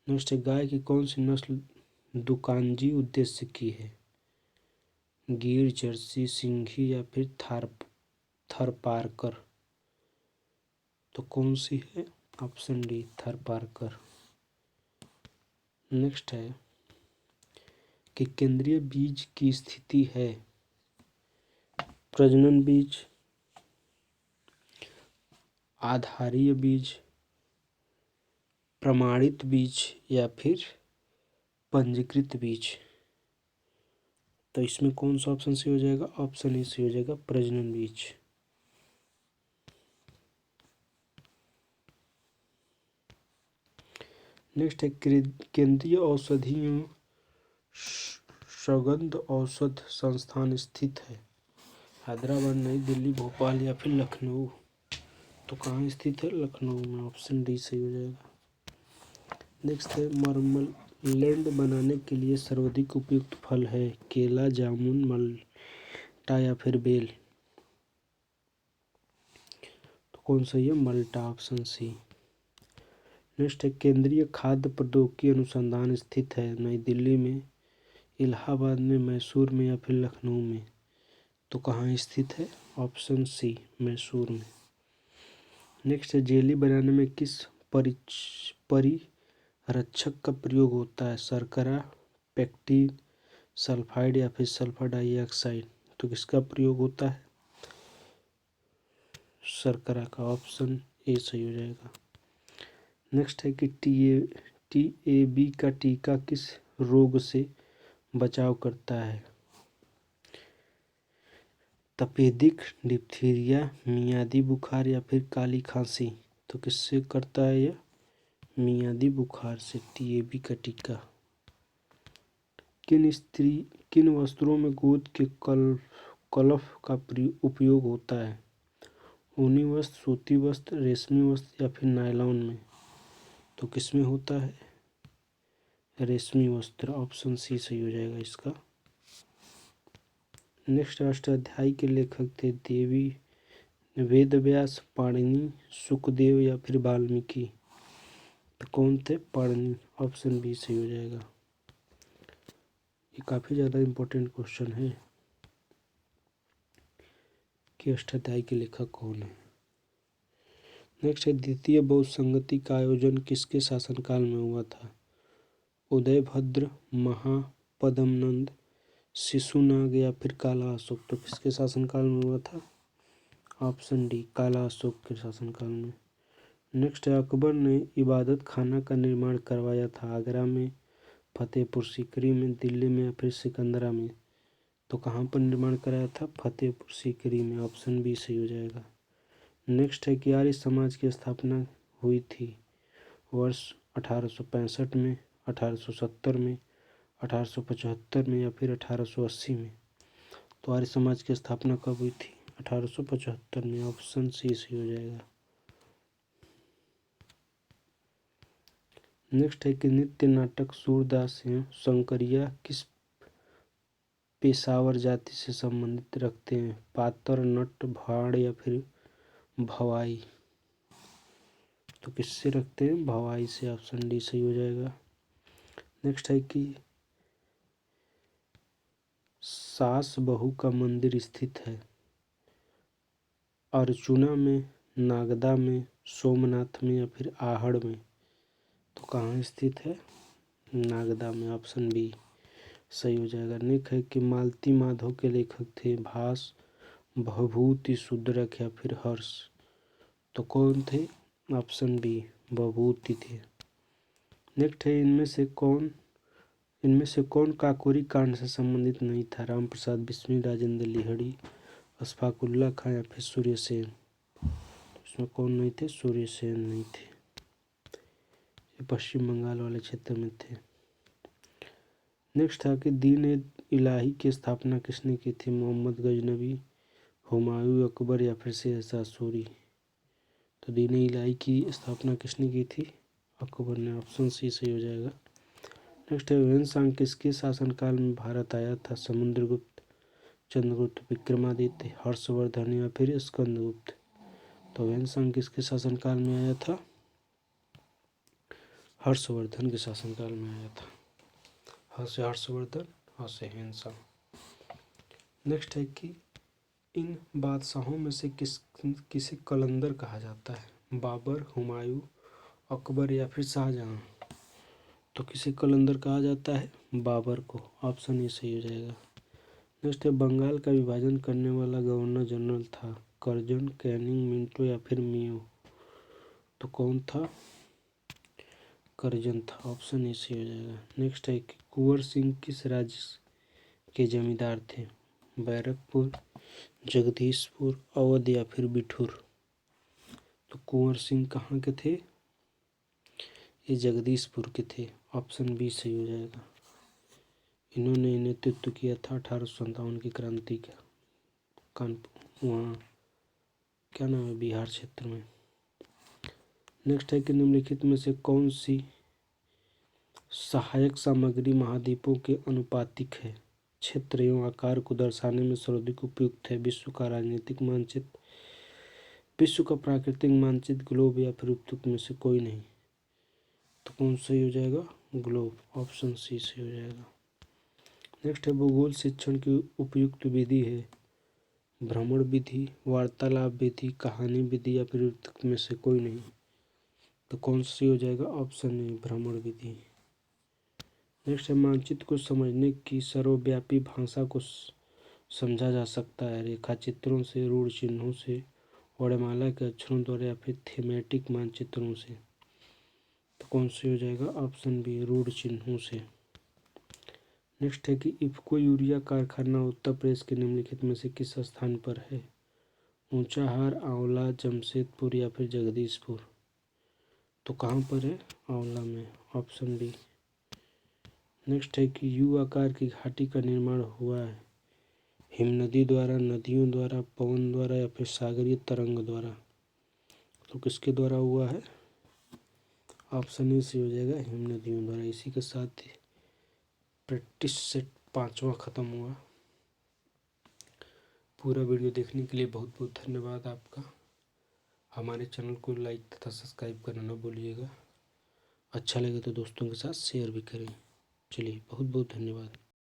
Speaker 1: नेक्स्ट है, गाय की कौन सी नस्ल दुकानजी उद्देश्य की है? गिर, जर्सी, सिंघी या फिर थारपारकर? तो कौन सी है? Option D, Tharparkar. नेक्स्ट है कि केंद्रीय बीज की स्थिति है? प्रजनन बीज, आधारीय बीज, प्रमाणित बीज या फिर पंजीकृत बीज? तो इसमें कौन सा ऑप्शन सही हो जाएगा? ऑप्शन ए सही हो जाएगा, प्रजनन बीज। नेक्स्ट है, केंद्रीय औषधि एवं सुगंध औषध संस्थान स्थित है? हैदराबाद, नई दिल्ली, भोपाल या फिर लखनऊ? तो कहाँ स्थित है? लखनऊ में, ऑप्शन डी सही हो जाएगा। नेक्स्ट है, मार्मलेड बनाने के लिए सर्वाधिक उपयुक्त फल है? केला, जामुन, माल्टा या फिर बेल? तो कौन सही है? माल्टा, ऑप्शन सी। नेक्स्ट है, केंद्रीय खाद्य प्रौद्योगिकी अनुसंधान स्थित है? नई दिल्ली में, इलाहाबाद में, मैसूर में या फिर लखनऊ में? तो कहाँ स्थित है? ऑप्शन सी, मैसूर में। नेक्स्ट है, जेली बनाने में किस परिरक्षक का प्रयोग होता है? शर्करा, पेक्टिन, सल्फाइड या फिर सल्फर डाइऑक्साइड? तो किसका प्रयोग होता है? शर्करा का, ऑप्शन ए सही हो जाएगा। नेक्स्ट है कि टीएबी का टीका किस रोग से बचाव करता है? तपेदिक, डिप्थीरिया, मियादी बुखार या फिर काली खांसी? तो किससे करता है यह? मियादी बुखार से, टीएबी का टीका। किन वस्त्रों में गोंद के कलफ का उपयोग होता है? ऊनी वस्त्र, सूती वस्त्र, रेशमी वस्त्र या फिर नायलॉन में? तो किसमें होता है? रेशमी वस्त्र, ऑप्शन सी सही हो जाएगा इसका। नेक्स्ट, अष्टाध्यायी के लेखक थे? देवी, वेदव्यास, पाणिनि, सुखदेव या फिर वाल्मीकि? तो कौन थे? पाणिनि, ऑप्शन बी सही हो जाएगा। ये काफ़ी ज़्यादा इम्पोर्टेंट क्वेश्चन है कि अष्टाध्यायी के लेखक कौन है। नेक्स्ट है, द्वितीय बौद्ध संगति का आयोजन किसके शासनकाल में हुआ था? उदयभद्र, महापद्मनंद, शिशुनाग या फिर काला अशोक? तो किसके शासनकाल में हुआ था? ऑप्शन डी, काला अशोक के शासनकाल में। नेक्स्ट है, अकबर ने इबादत खाना का निर्माण करवाया था? आगरा में, फतेहपुर सीकरी में, दिल्ली में या फिर सिकंदरा में? तो कहाँ पर निर्माण कराया था? फतेहपुर सीकरी में, ऑप्शन बी सही हो जाएगा। नेक्स्ट है कि आर्य समाज की स्थापना हुई थी वर्ष 1865 में, 1870 में, 1875 में या फिर 1880 में? तो आर्य समाज की स्थापना कब हुई थी? 1875 में, ऑप्शन सी सही हो जाएगा। नेक्स्ट है कि नृत्य नाटक सूरदास एवं शंकरिया किस पेशावर जाति से संबंधित रखते हैं? पातर, नट, भाड़ या फिर भवाई? तो किससे रखते हैं? भवाई से, ऑप्शन डी सही हो जाएगा। नेक्स्ट है कि सास बहू का मंदिर स्थित है? अर्जुना में, नागदा में, सोमनाथ में या फिर आहड़ में? तो कहाँ स्थित है? नागदा में, ऑप्शन बी सही हो जाएगा। नेक्स्ट है कि मालती माधव के लेखक थे? भास, भभूति सुदरक या फिर हर्ष। तो कौन थे? ऑप्शन बी भभूति थे। नेक्स्ट है इनमें से कौन काकोरी कांड से संबंधित नहीं था? राम प्रसाद बिस्मिल, राजेंद्र लिहड़ी, अशफाकुल्ला खां या फिर सूर्यसेन। इसमें कौन नहीं थे? सूर्यसेन नहीं थे। ये पश्चिम बंगाल वाले क्षेत्र में थे। नेक्स्ट था कि दीन इलाही की स्थापना किसने की थी? मोहम्मद गजनबी, हुमायूं, अकबर या फिर शेरशाह सूरी। तो दीन इलाही की स्थापना किसने की थी? अकबर ने। ऑप्शन सी सही हो जाएगा। नेक्स्ट है ह्वेनसांग किसके शासनकाल में भारत आया था? समुद्रगुप्त, चंद्रगुप्त, विक्रमादित्य, हर्षवर्धन या फिर स्कंदगुप्त। तो ह्वेनसांग किसके शासनकाल में आया था? हर्षवर्धन के शासनकाल में आया था। हाँ से हर्षवर्धन, हाँ से ह्वेनसांग। नेक्स्ट है कि इन बादशाहों में से किसे कलंदर कहा जाता है? बाबर, हुमायूं, अकबर या फिर शाहजहां। तो किसे कलंदर कहा जाता है? बाबर को। ऑप्शन ए सही हो जाएगा। नेक्स्ट है बंगाल का विभाजन करने वाला गवर्नर जनरल था? कर्जन, कैनिंग, मिंटो या फिर मियो। तो कौन था? कर्जन था। ऑप्शन ए सही हो जाएगा। नेक्स्ट है कि कुंवर सिंह किस राज्य के जमींदार थे? बैरकपुर, जगदीशपुर, अवध या फिर बिठूर। तो कुंवर सिंह कहाँ के थे? ये जगदीशपुर के थे। ऑप्शन बी सही हो जाएगा। इन्होंने नेतृत्व किया था 1857 की क्रांति का। कानपुर, वहाँ क्या नाम है, बिहार क्षेत्र में। नेक्स्ट है कि निम्नलिखित में से कौन सी सहायक सामग्री महाद्वीपों के अनुपातिक है? क्षेत्र एवं आकार को दर्शाने में सर्वाधिक उपयुक्त है? विश्व का राजनीतिक मानचित्र, विश्व का प्राकृतिक मानचित्र, ग्लोब या फिर उपयुक्त में से कोई नहीं। तो कौन सही हो जाएगा? ग्लोब। ऑप्शन सी सही हो जाएगा। नेक्स्ट है भूगोल शिक्षण की उपयुक्त विधि है? भ्रमण विधि, वार्तालाप विधि, कहानी विधि या फिर उपयुक्त में से कोई नहीं। तो कौन सी हो जाएगा? ऑप्शन ए भ्रमण विधि। नेक्स्ट है मानचित्र को समझने की सर्वव्यापी भाषा को समझा जा सकता है? रेखा चित्रों से, रूढ़ चिन्हों से, वर्णमाला के अक्षरों द्वारा या फिर थीमेटिक मानचित्रों से। तो कौन सी हो जाएगा? ऑप्शन बी रूढ़ चिन्हों से। नेक्स्ट है कि इफ्को यूरिया कारखाना उत्तर प्रदेश के निम्नलिखित में से किस स्थान पर है? ऊंचाहार, आंवला, जमशेदपुर या फिर जगदीशपुर। तो कहाँ पर है? आंवला में। Option B. नेक्स्ट है कि यू आकार की घाटी का निर्माण हुआ है हिमनदी द्वारा, नदियों द्वारा, पवन द्वारा या फिर सागरीय तरंग द्वारा। तो किसके द्वारा हुआ है? ऑप्शन ए से हो जाएगा हिमनदियों द्वारा। इसी के साथ प्रैक्टिस सेट 5वां खत्म हुआ। पूरा वीडियो देखने के लिए बहुत बहुत धन्यवाद आपका। हमारे चैनल को लाइक तथा सब्सक्राइब करना न भूलिएगा। अच्छा लगे तो दोस्तों के साथ शेयर भी करें। चलिए बहुत बहुत धन्यवाद।